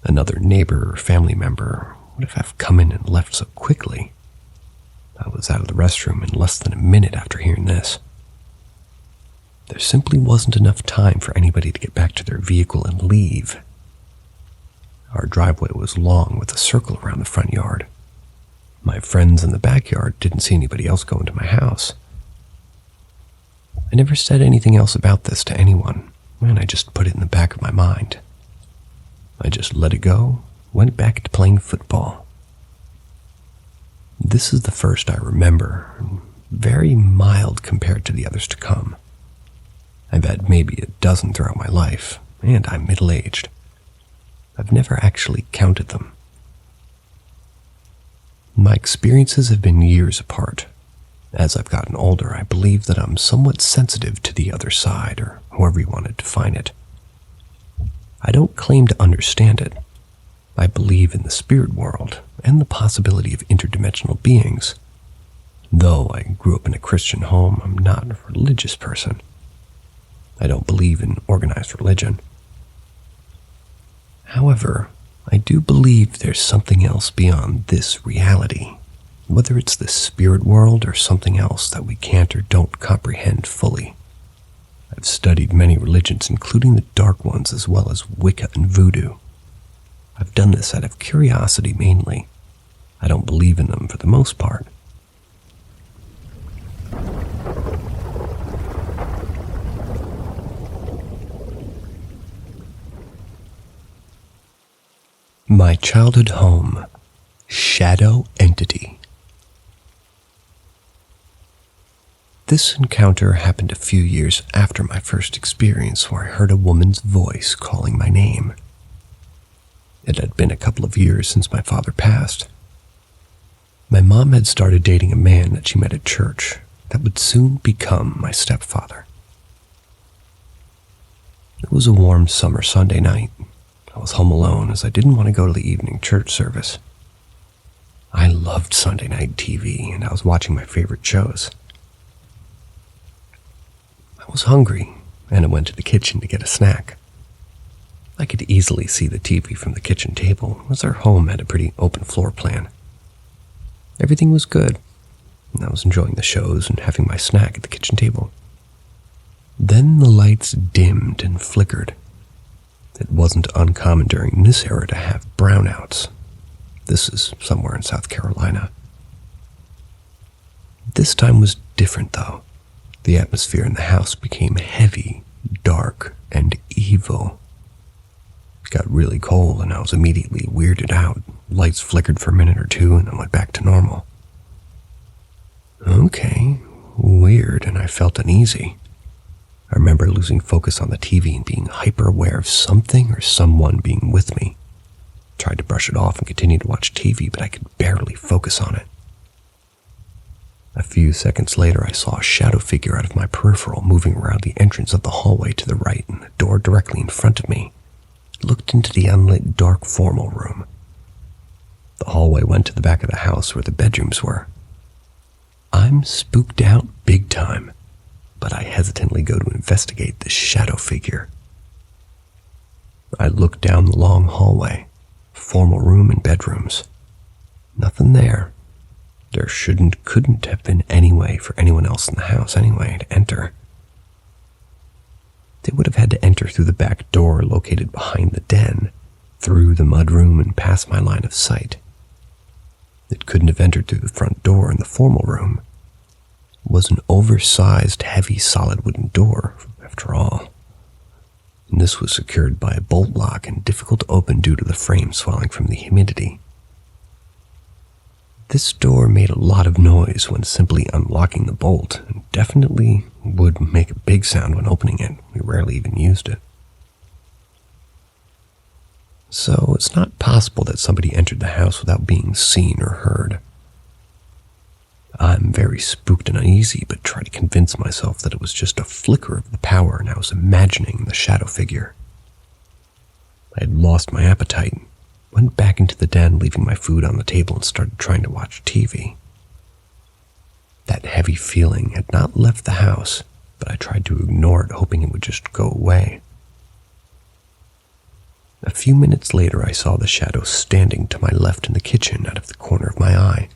Another neighbor or family member would have come in and left so quickly. I was out of the restroom in less than a minute after hearing this. There simply wasn't enough time for anybody to get back to their vehicle and leave. Our driveway was long with a circle around the front yard. My friends in the backyard didn't see anybody else go into my house. I never said anything else about this to anyone, and I just put it in the back of my mind. I just let it go, went back to playing football. This is the first I remember, very mild compared to the others to come. I've had maybe a dozen throughout my life, and I'm middle-aged. I've never actually counted them. My experiences have been years apart. As I've gotten older, I believe that I'm somewhat sensitive to the other side, or however you want to define it. I don't claim to understand it. I believe in the spirit world and the possibility of interdimensional beings. Though I grew up in a Christian home, I'm not a religious person. I don't believe in organized religion. However, I do believe there's something else beyond this reality, whether it's the spirit world or something else that we can't or don't comprehend fully. I've studied many religions, including the dark ones as well as Wicca and Voodoo. I've done this out of curiosity mainly. I don't believe in them for the most part. My childhood home, shadow entity. This encounter happened a few years after my first experience where I heard a woman's voice calling my name. It had been a couple of years since my father passed. My mom had started dating a man that she met at church that would soon become my stepfather. It was a warm summer Sunday night. I was home alone as I didn't want to go to the evening church service. I loved Sunday night TV, and I was watching my favorite shows. I was hungry, and I went to the kitchen to get a snack. I could easily see the TV from the kitchen table, as our home had a pretty open floor plan. Everything was good, and I was enjoying the shows and having my snack at the kitchen table. Then the lights dimmed and flickered. It wasn't uncommon during this era to have brownouts. This is somewhere in South Carolina. This time was different, though. The atmosphere in the house became heavy, dark, and evil. It got really cold, and I was immediately weirded out. Lights flickered for a minute or two, and then went back to normal. Okay, weird, and I felt uneasy. I remember losing focus on the TV and being hyper-aware of something or someone being with me. Tried to brush it off and continue to watch TV, but I could barely focus on it. A few seconds later, I saw a shadow figure out of my peripheral moving around the entrance of the hallway to the right, and the door directly in front of me looked into the unlit, dark, formal room. The hallway went to the back of the house where the bedrooms were. I'm spooked out big time, but I hesitantly go to investigate this shadow figure. I look down the long hallway, formal room and bedrooms. Nothing there. There couldn't have been any way for anyone else in the house anyway to enter. They would have had to enter through the back door located behind the den, through the mudroom and past my line of sight. It couldn't have entered through the front door in the formal room. It was an oversized, heavy, solid wooden door, after all. And this was secured by a bolt lock and difficult to open due to the frame swelling from the humidity. This door made a lot of noise when simply unlocking the bolt, and definitely would make a big sound when opening it. We rarely even used it. So it's not possible that somebody entered the house without being seen or heard. I'm very spooked and uneasy, but try to convince myself that it was just a flicker of the power and I was imagining the shadow figure. I had lost my appetite, went back into the den, leaving my food on the table, and started trying to watch TV. That heavy feeling had not left the house, but I tried to ignore it, hoping it would just go away. A few minutes later, I saw the shadow standing to my left in the kitchen out of the corner of my eye.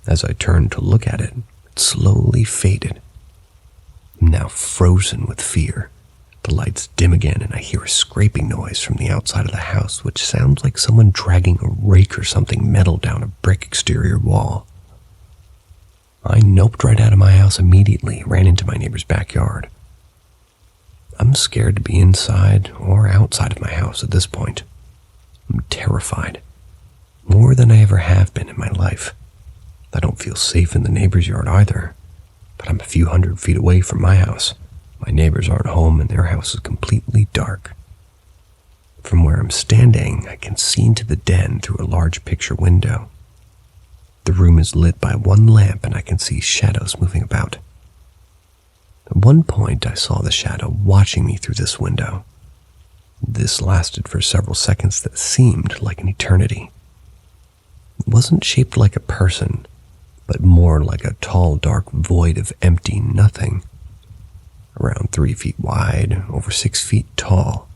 As I turned to look at it, it slowly faded. I'm now frozen with fear. The lights dim again, and I hear a scraping noise from the outside of the house, which sounds like someone dragging a rake or something metal down a brick exterior wall. I noped right out of my house immediately, ran into my neighbor's backyard. I'm scared to be inside or outside of my house at this point. I'm terrified, more than I ever have been in my life. I don't feel safe in the neighbor's yard either, but I'm a few hundred feet away from my house. My neighbors aren't home and their house is completely dark. From where I'm standing, I can see into the den through a large picture window. The room is lit by one lamp and I can see shadows moving about. At one point, I saw the shadow watching me through this window. This lasted for several seconds that seemed like an eternity. It wasn't shaped like a person, but more like a tall, dark void of empty nothing. Around 3 feet wide, over 6 feet tall.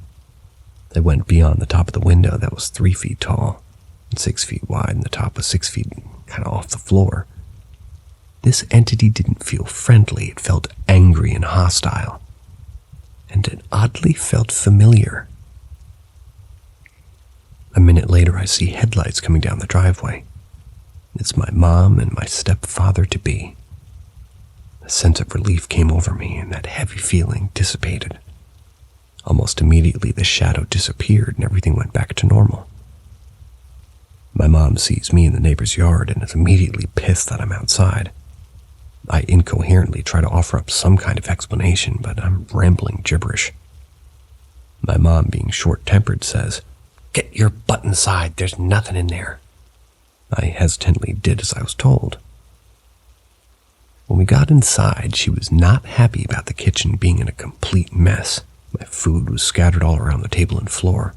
It went beyond the top of the window that was 3 feet tall, and 6 feet wide, and the top was 6 feet kind of off the floor. This entity didn't feel friendly, it felt angry and hostile. And it oddly felt familiar. A minute later, I see headlights coming down the driveway. It's my mom and my stepfather-to-be. A sense of relief came over me, and that heavy feeling dissipated. Almost immediately, the shadow disappeared and everything went back to normal. My mom sees me in the neighbor's yard and is immediately pissed that I'm outside. I incoherently try to offer up some kind of explanation, but I'm rambling gibberish. My mom, being short-tempered, says, "Get your butt inside, there's nothing in there." I hesitantly did as I was told. When we got inside, she was not happy about the kitchen being in a complete mess. My food was scattered all around the table and floor.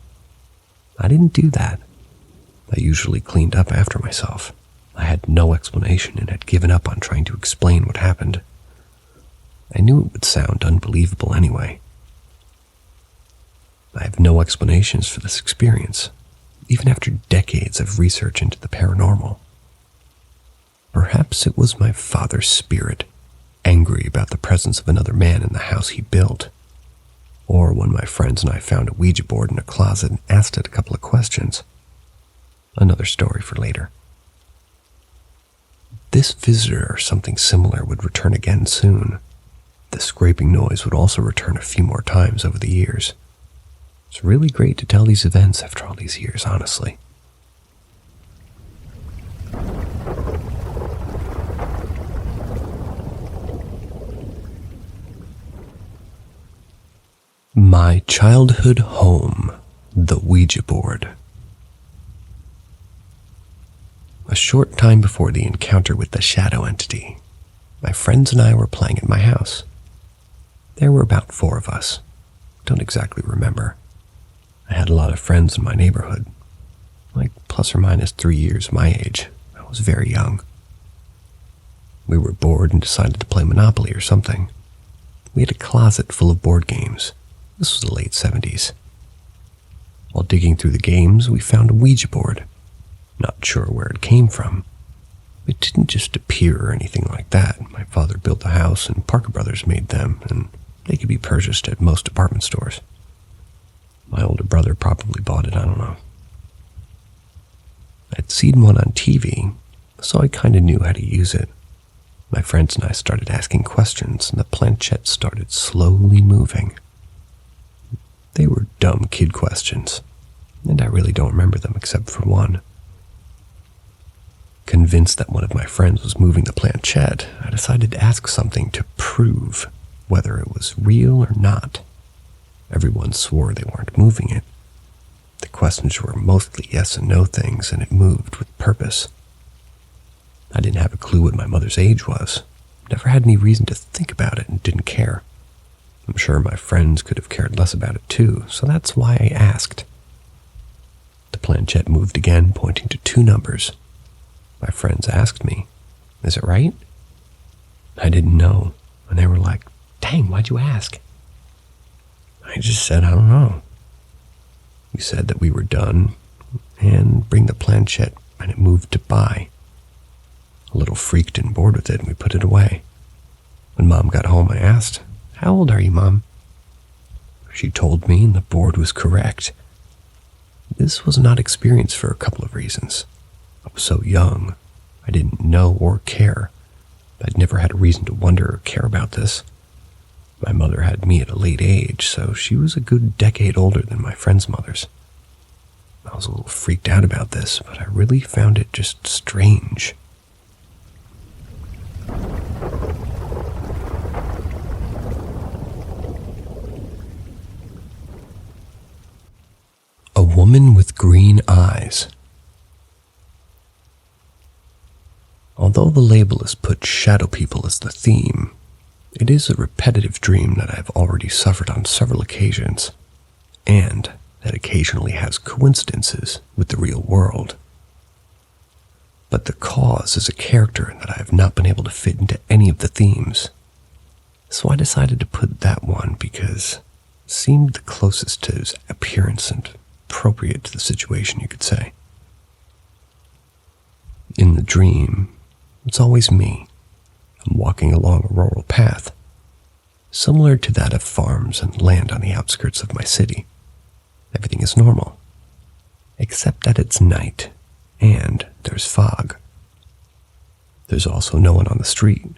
I didn't do that. I usually cleaned up after myself. I had no explanation and had given up on trying to explain what happened. I knew it would sound unbelievable anyway. I have no explanations for this experience, even after decades of research into the paranormal. Perhaps it was my father's spirit, angry about the presence of another man in the house he built. Or when my friends and I found a Ouija board in a closet and asked it a couple of questions. Another story for later. This visitor or something similar would return again soon. The scraping noise would also return a few more times over the years. It's really great to tell these events after all these years, honestly. My childhood home, the Ouija board. A short time before the encounter with the shadow entity, my friends and I were playing at my house. There were about 4 of us. Don't exactly remember. I had a lot of friends in my neighborhood, like plus or minus 3 years my age. I was very young. We were bored and decided to play Monopoly or something. We had a closet full of board games. This was the late 70s. While digging through the games, we found a Ouija board. Not sure where it came from. It didn't just appear or anything like that. My father built a house and Parker Brothers made them, and they could be purchased at most department stores. My older brother probably bought it, I don't know. I'd seen one on TV, so I kind of knew how to use it. My friends and I started asking questions, and the planchette started slowly moving. They were dumb kid questions, and I really don't remember them except for one. Convinced that one of my friends was moving the planchette, I decided to ask something to prove whether it was real or not. Everyone swore they weren't moving it. The questions were mostly yes and no things, and it moved with purpose. I didn't have a clue what my mother's age was. Never had any reason to think about it and didn't care. I'm sure my friends could have cared less about it too, so that's why I asked. The planchette moved again, pointing to 2 numbers. My friends asked me, "Is it right?" I didn't know, and they were like, "Dang, why'd you ask?" I just said, "I don't know." We said that we were done, and bring the planchette, and it moved to buy. A little freaked and bored with it, and we put it away. When Mom got home, I asked, "How old are you, Mom?" She told me, and the board was correct. This was not experienced for a couple of reasons. I was so young, I didn't know or care. I'd never had a reason to wonder or care about this. My mother had me at a late age, so she was a good decade older than my friends' mothers. I was a little freaked out about this, but I really found it just strange. A woman with green eyes. Although the label has put shadow people as the theme, it is a repetitive dream that I've already suffered on several occasions, and that occasionally has coincidences with the real world. But the cause is a character that I have not been able to fit into any of the themes, so I decided to put that one because it seemed the closest to his appearance and appropriate to the situation, you could say. In the dream, it's always me. I'm walking along a rural path, similar to that of farms and land on the outskirts of my city. Everything is normal, except that it's night, and there's fog. There's also no one on the street.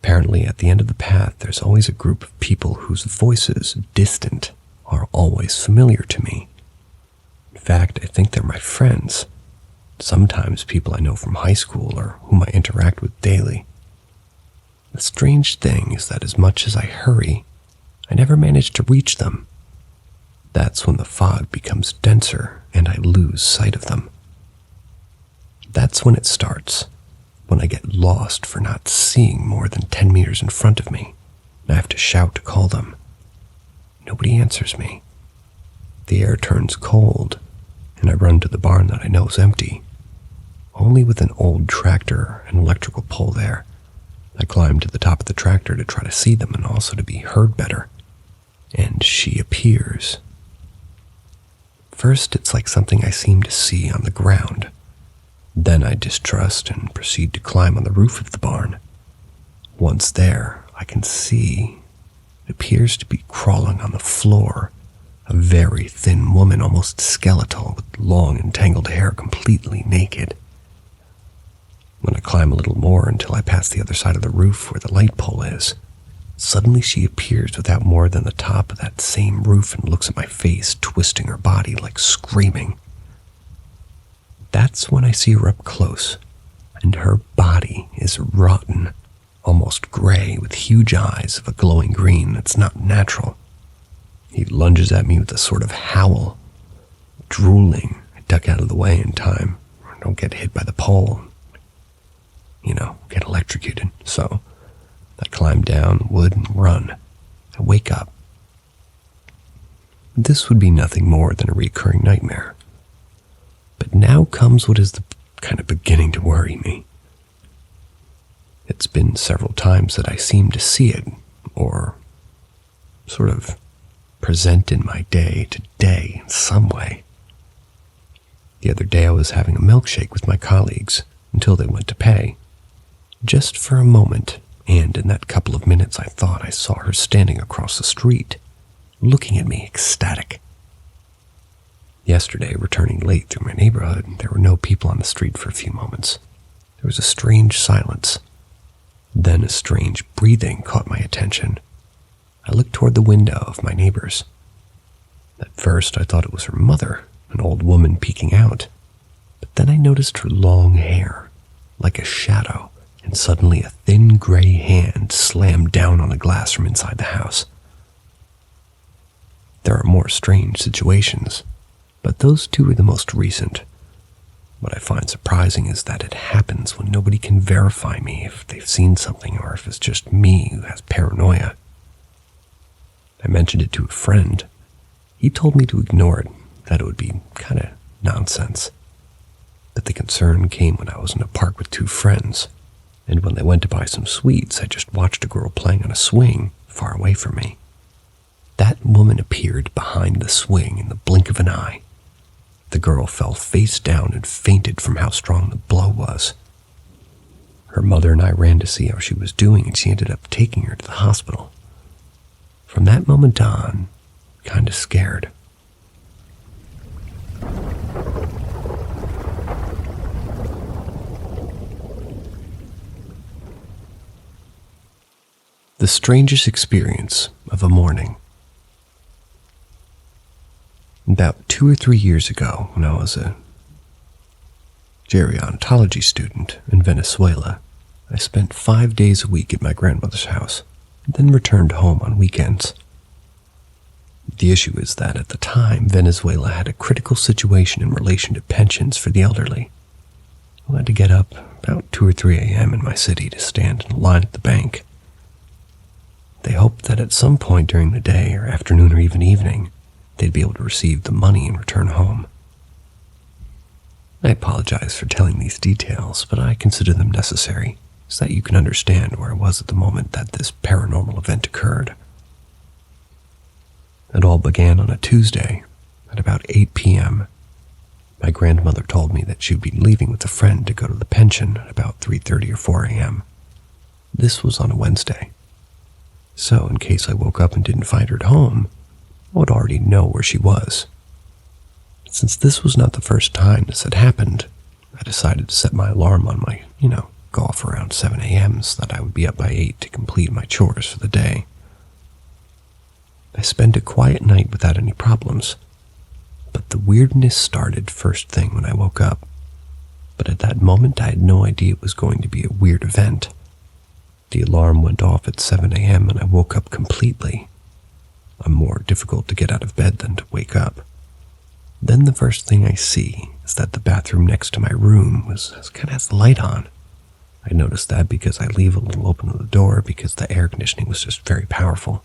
Apparently, at the end of the path, there's always a group of people whose voices, distant, are always familiar to me. In fact, I think they're my friends. Sometimes people I know from high school or whom I interact with daily. The strange thing is that as much as I hurry, I never manage to reach them. That's when the fog becomes denser and I lose sight of them. That's when it starts, when I get lost for not seeing more than 10 meters in front of me, and I have to shout to call them. Nobody answers me. The air turns cold, and I run to the barn that I know is empty, only with an old tractor and electrical pole there. I climb to the top of the tractor to try to see them and also to be heard better, and she appears. First, it's like something I seem to see on the ground. Then I distrust and proceed to climb on the roof of the barn. Once there, I can see it appears to be crawling on the floor. A very thin woman, almost skeletal, with long and tangled hair, completely naked. When I climb a little more until I pass the other side of the roof where the light pole is, suddenly she appears without more than the top of that same roof and looks at my face, twisting her body like screaming. That's when I see her up close, and her body is rotten, almost gray, with huge eyes of a glowing green that's not natural. He lunges at me with a sort of howl. Drooling, I duck out of the way in time, and don't get hit by the pole, get electrocuted. So I climb down wood and run. I wake up. This would be nothing more than a recurring nightmare. But now comes what is kind of beginning to worry me. It's been several times that I seem to see it, or sort of present in my day-to-day in some way. The other day I was having a milkshake with my colleagues until they went to pay. Just for a moment, and in that couple of minutes I thought I saw her standing across the street, looking at me ecstatic. Yesterday, returning late through my neighborhood, there were no people on the street for a few moments. There was a strange silence. Then a strange breathing caught my attention. I looked toward the window of my neighbor's. At first, I thought it was her mother, an old woman peeking out. But then I noticed her long hair, like a shadow, and suddenly a thin gray hand slammed down on the glass from inside the house. There are more strange situations, but those two are the most recent. What I find surprising is that it happens when nobody can verify me if they've seen something or if it's just me who has paranoia. I mentioned it to a friend. He told me to ignore it, that it would be kind of nonsense. But the concern came when I was in a park with two friends, and when they went to buy some sweets, I just watched a girl playing on a swing far away from me. That woman appeared behind the swing in the blink of an eye. The girl fell face down and fainted from how strong the blow was. Her mother and I ran to see how she was doing, and she ended up taking her to the hospital. From that moment on, kind of scared. The strangest experience of a morning. About 2 or 3 years ago, when I was a gerontology student in Venezuela, I spent 5 days a week at my grandmother's house, and then returned home on weekends. The issue is that at the time, Venezuela had a critical situation in relation to pensions for the elderly. I had to get up about 2 or 3 a.m. in my city to stand in a line at the bank. They hoped that at some point during the day, or afternoon or even evening, they'd be able to receive the money and return home. I apologize for telling these details, but I consider them necessary so that you can understand where I was at the moment that this paranormal event occurred. It all began on a Tuesday at about 8 p.m. My grandmother told me that she would be leaving with a friend to go to the pension at about 3:30 or 4 a.m. This was on a Wednesday. So in case I woke up and didn't find her at home, I would already know where she was. Since this was not the first time this had happened, I decided to set my alarm on my, go off around 7 a.m. so that I would be up by 8 to complete my chores for the day. I spent a quiet night without any problems, but the weirdness started first thing when I woke up. But at that moment, I had no idea it was going to be a weird event. The alarm went off at 7 a.m. and I woke up completely. I'm more difficult to get out of bed than to wake up. Then the first thing I see is that the bathroom next to my room kind of has the light on. I noticed that because I leave a little open of the door because the air conditioning was just very powerful.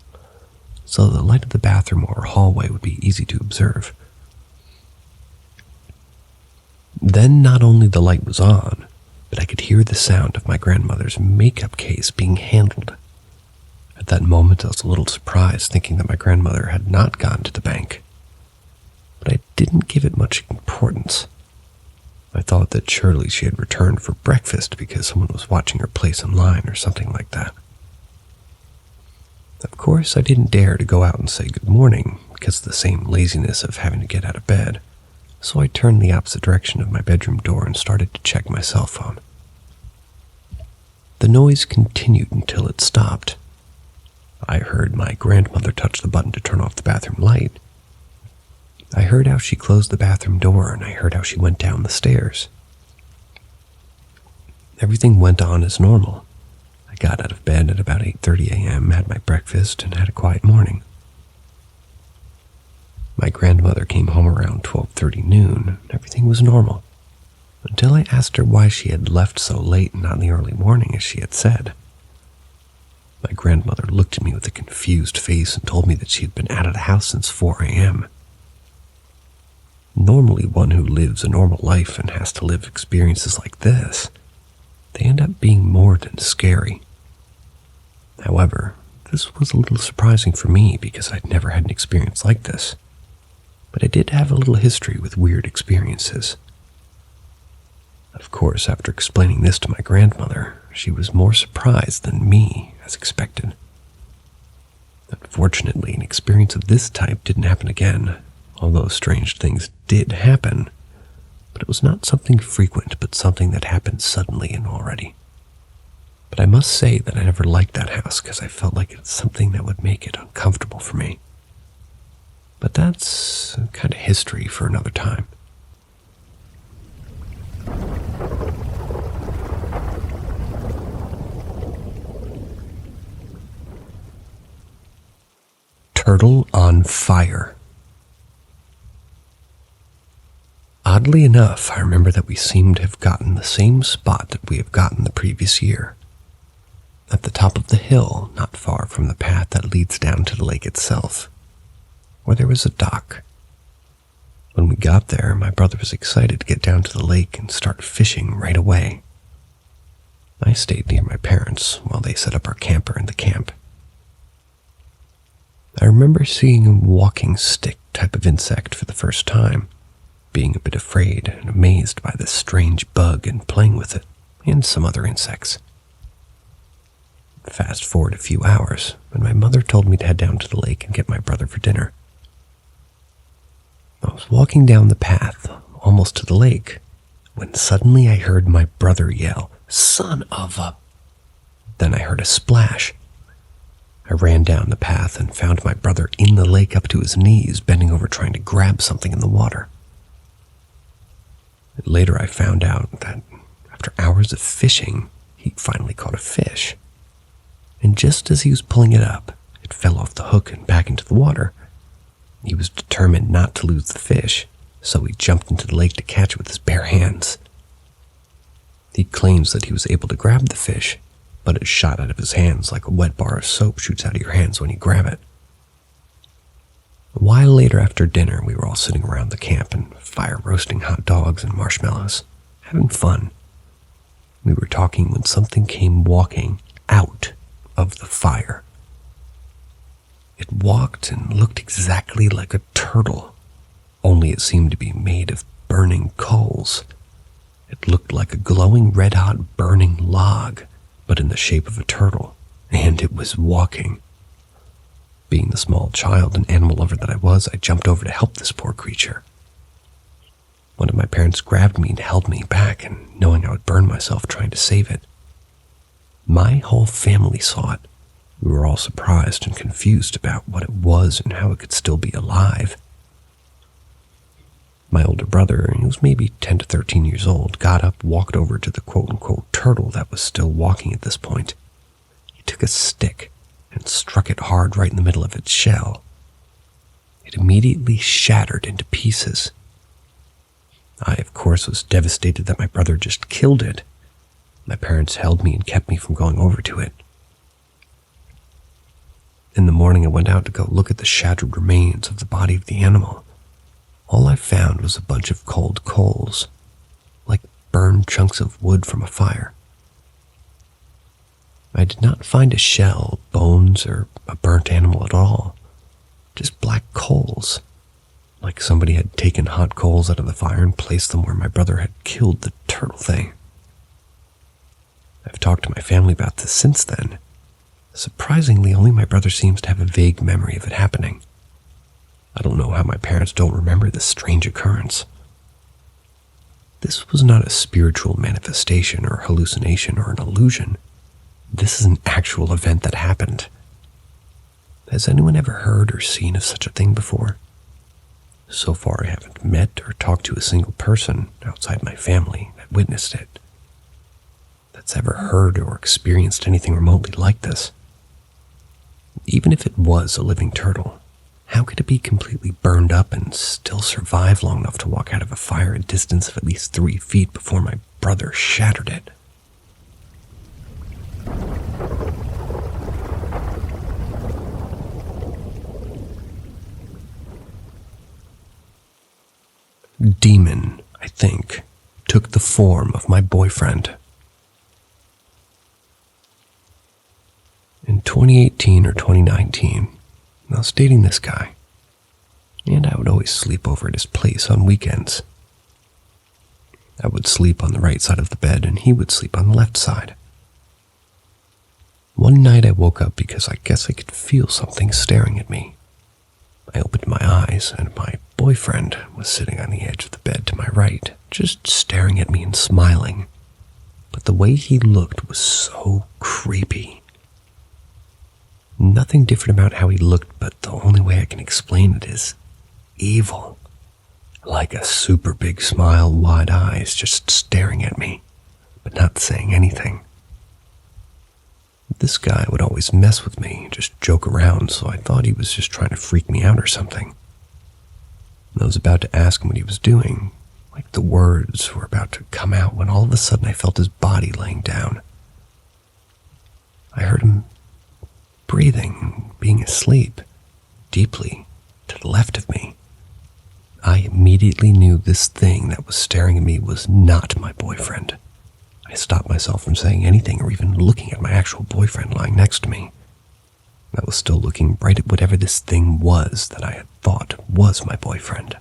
So the light of the bathroom or hallway would be easy to observe. Then not only the light was on, but I could hear the sound of my grandmother's makeup case being handled. At that moment, I was a little surprised, thinking that my grandmother had not gone to the bank. But I didn't give it much importance. I thought that surely she had returned for breakfast because someone was watching her place in line or something like that. Of course, I didn't dare to go out and say good morning because of the same laziness of having to get out of bed. So I turned the opposite direction of my bedroom door and started to check my cell phone. The noise continued until it stopped. I heard my grandmother touch the button to turn off the bathroom light. I heard how she closed the bathroom door, and I heard how she went down the stairs. Everything went on as normal. I got out of bed at about 8:30 a.m., had my breakfast, and had a quiet morning. My grandmother came home around 12:30 noon, and everything was normal. until I asked her why she had left so late and not in the early morning as she had said. My grandmother looked at me with a confused face and told me that she had been out of the house since 4 a.m. Normally, one who lives a normal life and has to live experiences like this, they end up being more than scary. However, this was a little surprising for me because I'd never had an experience like this, but I did have a little history with weird experiences. Of course, after explaining this to my grandmother, she was more surprised than me, as expected. Unfortunately, an experience of this type didn't happen again, although strange things did happen, but it was not something frequent, but something that happened suddenly and already. But I must say that I never liked that house because I felt like it's something that would make it uncomfortable for me. But that's kind of history for another time. Turtle on fire. Oddly enough, I remember that we seemed to have gotten the same spot that we have gotten the previous year. At the top of the hill, not far from the path that leads down to the lake itself, where there was a dock. When we got there, my brother was excited to get down to the lake and start fishing right away. I stayed near my parents while they set up our camper in the camp. I remember seeing a walking stick type of insect for the first time, being a bit afraid and amazed by this strange bug and playing with it and some other insects. Fast forward a few hours, when my mother told me to head down to the lake and get my brother for dinner. I was walking down the path, almost to the lake, when suddenly I heard my brother yell, "Son of a..." Then I heard a splash. I ran down the path and found my brother in the lake up to his knees, bending over trying to grab something in the water. Later I found out that after hours of fishing, he finally caught a fish. And just as he was pulling it up, it fell off the hook and back into the water. He was determined not to lose the fish, so he jumped into the lake to catch it with his bare hands. He claims that he was able to grab the fish, but it shot out of his hands like a wet bar of soap shoots out of your hands when you grab it. A while later after dinner, we were all sitting around the camp and fire roasting hot dogs and marshmallows, having fun. We were talking when something came walking out of the fire. It walked and looked exactly like a turtle, only it seemed to be made of burning coals. It looked like a glowing red-hot burning log, but in the shape of a turtle, and it was walking. Being the small child and animal lover that I was, I jumped over to help this poor creature. One of my parents grabbed me and held me back, and knowing I would burn myself trying to save it. My whole family saw it. We were all surprised and confused about what it was and how it could still be alive. My older brother, he was maybe 10 to 13 years old, got up, walked over to the quote-unquote turtle that was still walking at this point. He took a stick and struck it hard right in the middle of its shell. It immediately shattered into pieces. I, of course, was devastated that my brother just killed it. My parents held me and kept me from going over to it. In the morning, I went out to go look at the shattered remains of the body of the animal. All I found was a bunch of cold coals, like burned chunks of wood from a fire. I did not find a shell, bones, or a burnt animal at all. Just black coals, like somebody had taken hot coals out of the fire and placed them where my brother had killed the turtle thing. I've talked to my family about this since then. Surprisingly, only my brother seems to have a vague memory of it happening. I don't know how my parents don't remember this strange occurrence. This was not a spiritual manifestation or hallucination or an illusion. This is an actual event that happened. Has anyone ever heard or seen of such a thing before? So far, I haven't met or talked to a single person outside my family that witnessed it, that's ever heard or experienced anything remotely like this. Even if it was a living turtle, How could it be completely burned up and still survive long enough to walk out of a fire a distance of at least 3 feet before my brother shattered it? Demon, I think, took the form of my boyfriend. In 2018 or 2019, I was dating this guy, and I would always sleep over at his place on weekends. I would sleep on the right side of the bed, and he would sleep on the left side. One night I woke up because I guess I could feel something staring at me. I opened my eyes, and my boyfriend was sitting on the edge of the bed to my right, just staring at me and smiling. But the way he looked was so creepy. Nothing different about how he looked, but the only way I can explain it is evil. Like a super big smile, wide eyes, just staring at me, but not saying anything. This guy would always mess with me, just joke around, so I thought he was just trying to freak me out or something. I was about to ask him what he was doing, like the words were about to come out, when all of a sudden I felt his body laying down. I heard him breathing, being asleep, deeply, to the left of me. I immediately knew this thing that was staring at me was not my boyfriend. I stopped myself from saying anything or even looking at my actual boyfriend lying next to me. I was still looking right at whatever this thing was that I had thought was my boyfriend.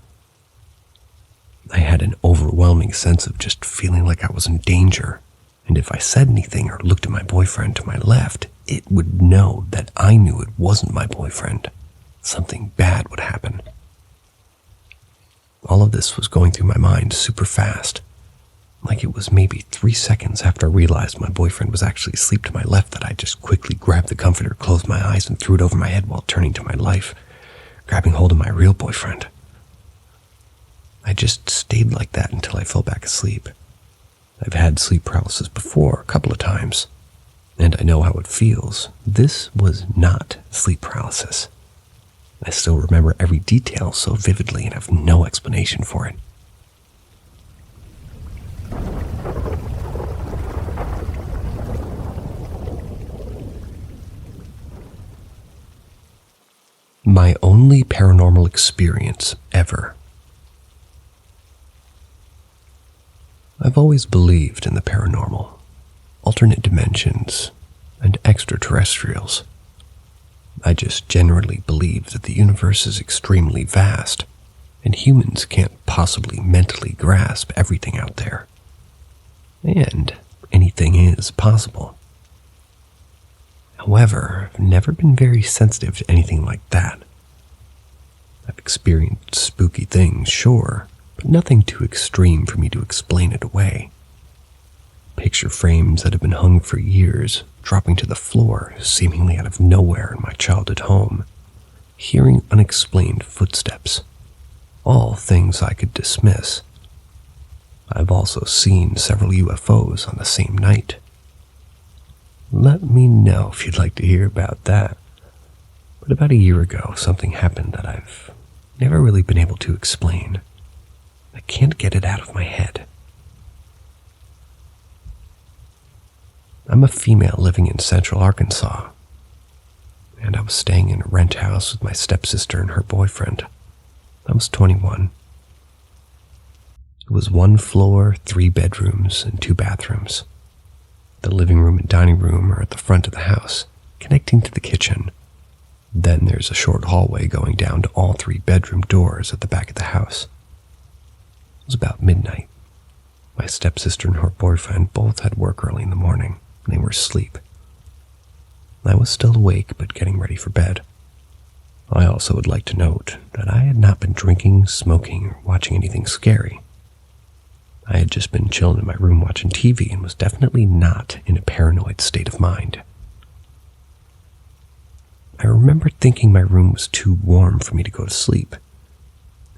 I had an overwhelming sense of just feeling like I was in danger, and if I said anything or looked at my boyfriend to my left, it would know that I knew it wasn't my boyfriend. Something bad would happen. All of this was going through my mind super fast. Like it was maybe 3 seconds after I realized my boyfriend was actually asleep to my left that I just quickly grabbed the comforter, closed my eyes, and threw it over my head while turning to my life, grabbing hold of my real boyfriend. I just stayed like that until I fell back asleep. I've had sleep paralysis before, a couple of times, and I know how it feels. This was not sleep paralysis. I still remember every detail so vividly and have no explanation for it. My only paranormal experience ever. I've always believed in the paranormal, alternate dimensions, and extraterrestrials. I just generally believe that the universe is extremely vast, and humans can't possibly mentally grasp everything out there. And anything is possible. However, I've never been very sensitive to anything like that. I've experienced spooky things, sure, but nothing too extreme for me to explain it away. Picture frames that have been hung for years, dropping to the floor, seemingly out of nowhere in my childhood home. Hearing unexplained footsteps. All things I could dismiss. I've also seen several UFOs on the same night. Let me know if you'd like to hear about that. But about a year ago, something happened that I've never really been able to explain. I can't get it out of my head. I'm a female living in Central Arkansas, and I was staying in a rent house with my stepsister and her boyfriend. I was 21. It was 1 floor, 3 bedrooms, and 2 bathrooms. The living room and dining room are at the front of the house, connecting to the kitchen. Then there's a short hallway going down to all 3 bedroom doors at the back of the house. It was about midnight. My stepsister and her boyfriend both had work early in the morning, and they were asleep. I was still awake, but getting ready for bed. I also would like to note that I had not been drinking, smoking, or watching anything scary. I had just been chilling in my room watching TV and was definitely not in a paranoid state of mind. I remember thinking my room was too warm for me to go to sleep.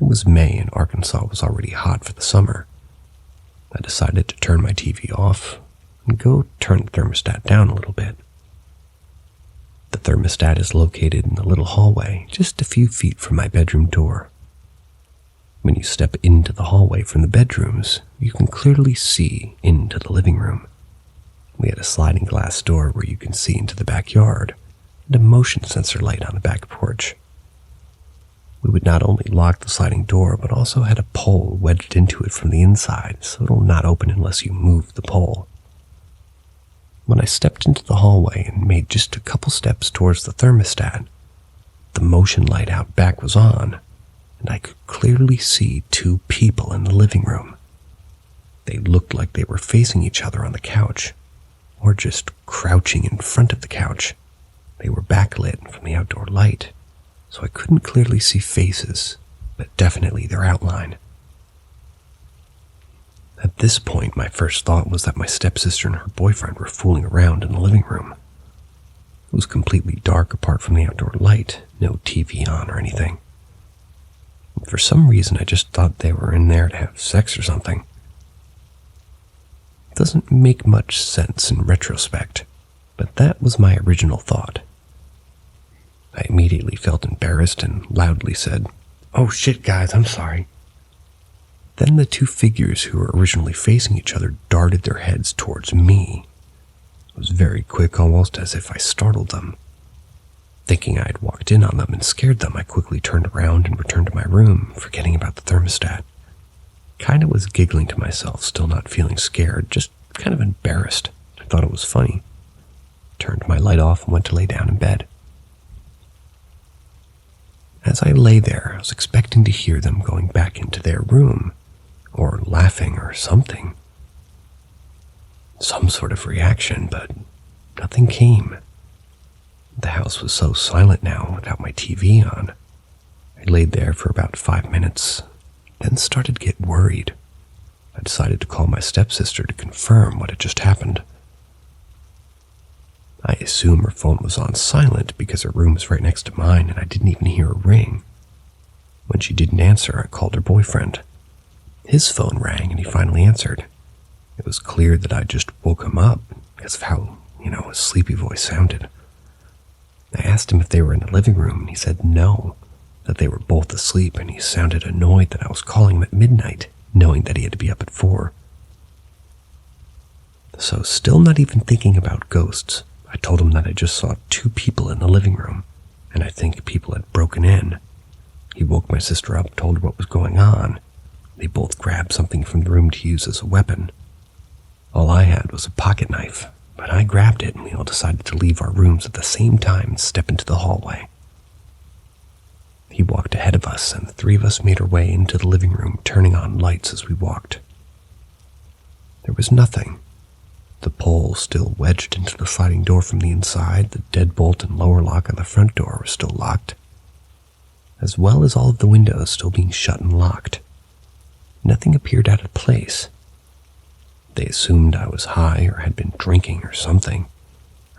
It was May and Arkansas was already hot for the summer. I decided to turn my TV off and go turn the thermostat down a little bit. The thermostat is located in the little hallway just a few feet from my bedroom door. When you step into the hallway from the bedrooms, you can clearly see into the living room. We had a sliding glass door where you can see into the backyard, and a motion sensor light on the back porch. We would not only lock the sliding door, but also had a pole wedged into it from the inside, so it'll not open unless you move the pole. When I stepped into the hallway and made just a couple steps towards the thermostat, the motion light out back was on, and I could clearly see two people in the living room. They looked like they were facing each other on the couch, or just crouching in front of the couch. They were backlit from the outdoor light, so I couldn't clearly see faces, but definitely their outline. At this point, my first thought was that my stepsister and her boyfriend were fooling around in the living room. It was completely dark apart from the outdoor light, no TV on or anything. And for some reason, I just thought they were in there to have sex or something. It doesn't make much sense in retrospect, but that was my original thought. I immediately felt embarrassed and loudly said, "Oh shit, guys, I'm sorry." Then the two figures who were originally facing each other darted their heads towards me. It was very quick, almost as if I startled them. Thinking I had walked in on them and scared them, I quickly turned around and returned to my room, forgetting about the thermostat. Kinda was giggling to myself, still not feeling scared, just kind of embarrassed. I thought it was funny. Turned my light off and went to lay down in bed. As I lay there, I was expecting to hear them going back into their room, or laughing or something. Some sort of reaction, but nothing came. The house was so silent now without my TV on. I laid there for about 5 minutes, then started to get worried. I decided to call my stepsister to confirm what had just happened. I assume her phone was on silent because her room was right next to mine and I didn't even hear a ring. When she didn't answer, I called her boyfriend. His phone rang and he finally answered. It was clear that I just woke him up because of how, his sleepy voice sounded. I asked him if they were in the living room and he said no, that they were both asleep, and he sounded annoyed that I was calling him at midnight, knowing that he had to be up at 4. So still not even thinking about ghosts, I told him that I just saw 2 people in the living room, and I think people had broken in. He woke my sister up, told her what was going on. They both grabbed something from the room to use as a weapon. All I had was a pocket knife, but I grabbed it and we all decided to leave our rooms at the same time and step into the hallway. He walked ahead of us, and the 3 of us made our way into the living room, turning on lights as we walked. There was nothing. The pole still wedged into the sliding door from the inside, the deadbolt and lower lock on the front door were still locked, as well as all of the windows still being shut and locked. Nothing appeared out of place. They assumed I was high or had been drinking or something,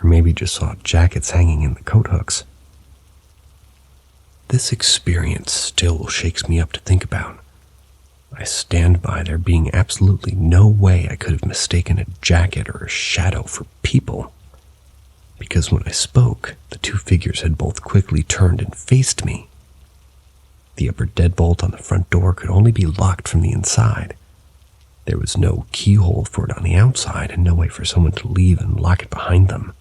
or maybe just saw jackets hanging in the coat hooks. This experience still shakes me up to think about. I stand by there being absolutely no way I could have mistaken a jacket or a shadow for people. Because when I spoke, the 2 figures had both quickly turned and faced me. The upper deadbolt on the front door could only be locked from the inside. There was no keyhole for it on the outside and no way for someone to leave and lock it behind them.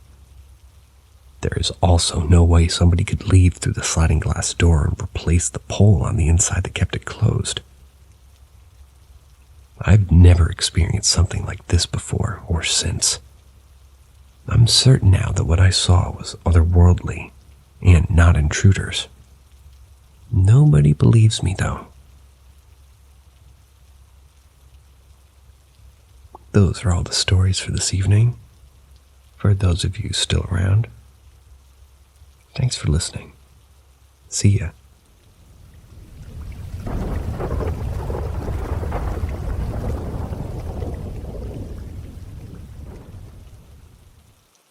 There is also no way somebody could leave through the sliding glass door and replace the pole on the inside that kept it closed. I've never experienced something like this before or since. I'm certain now that what I saw was otherworldly and not intruders. Nobody believes me, though. Those are all the stories for this evening. For those of you still around, thanks for listening. See ya.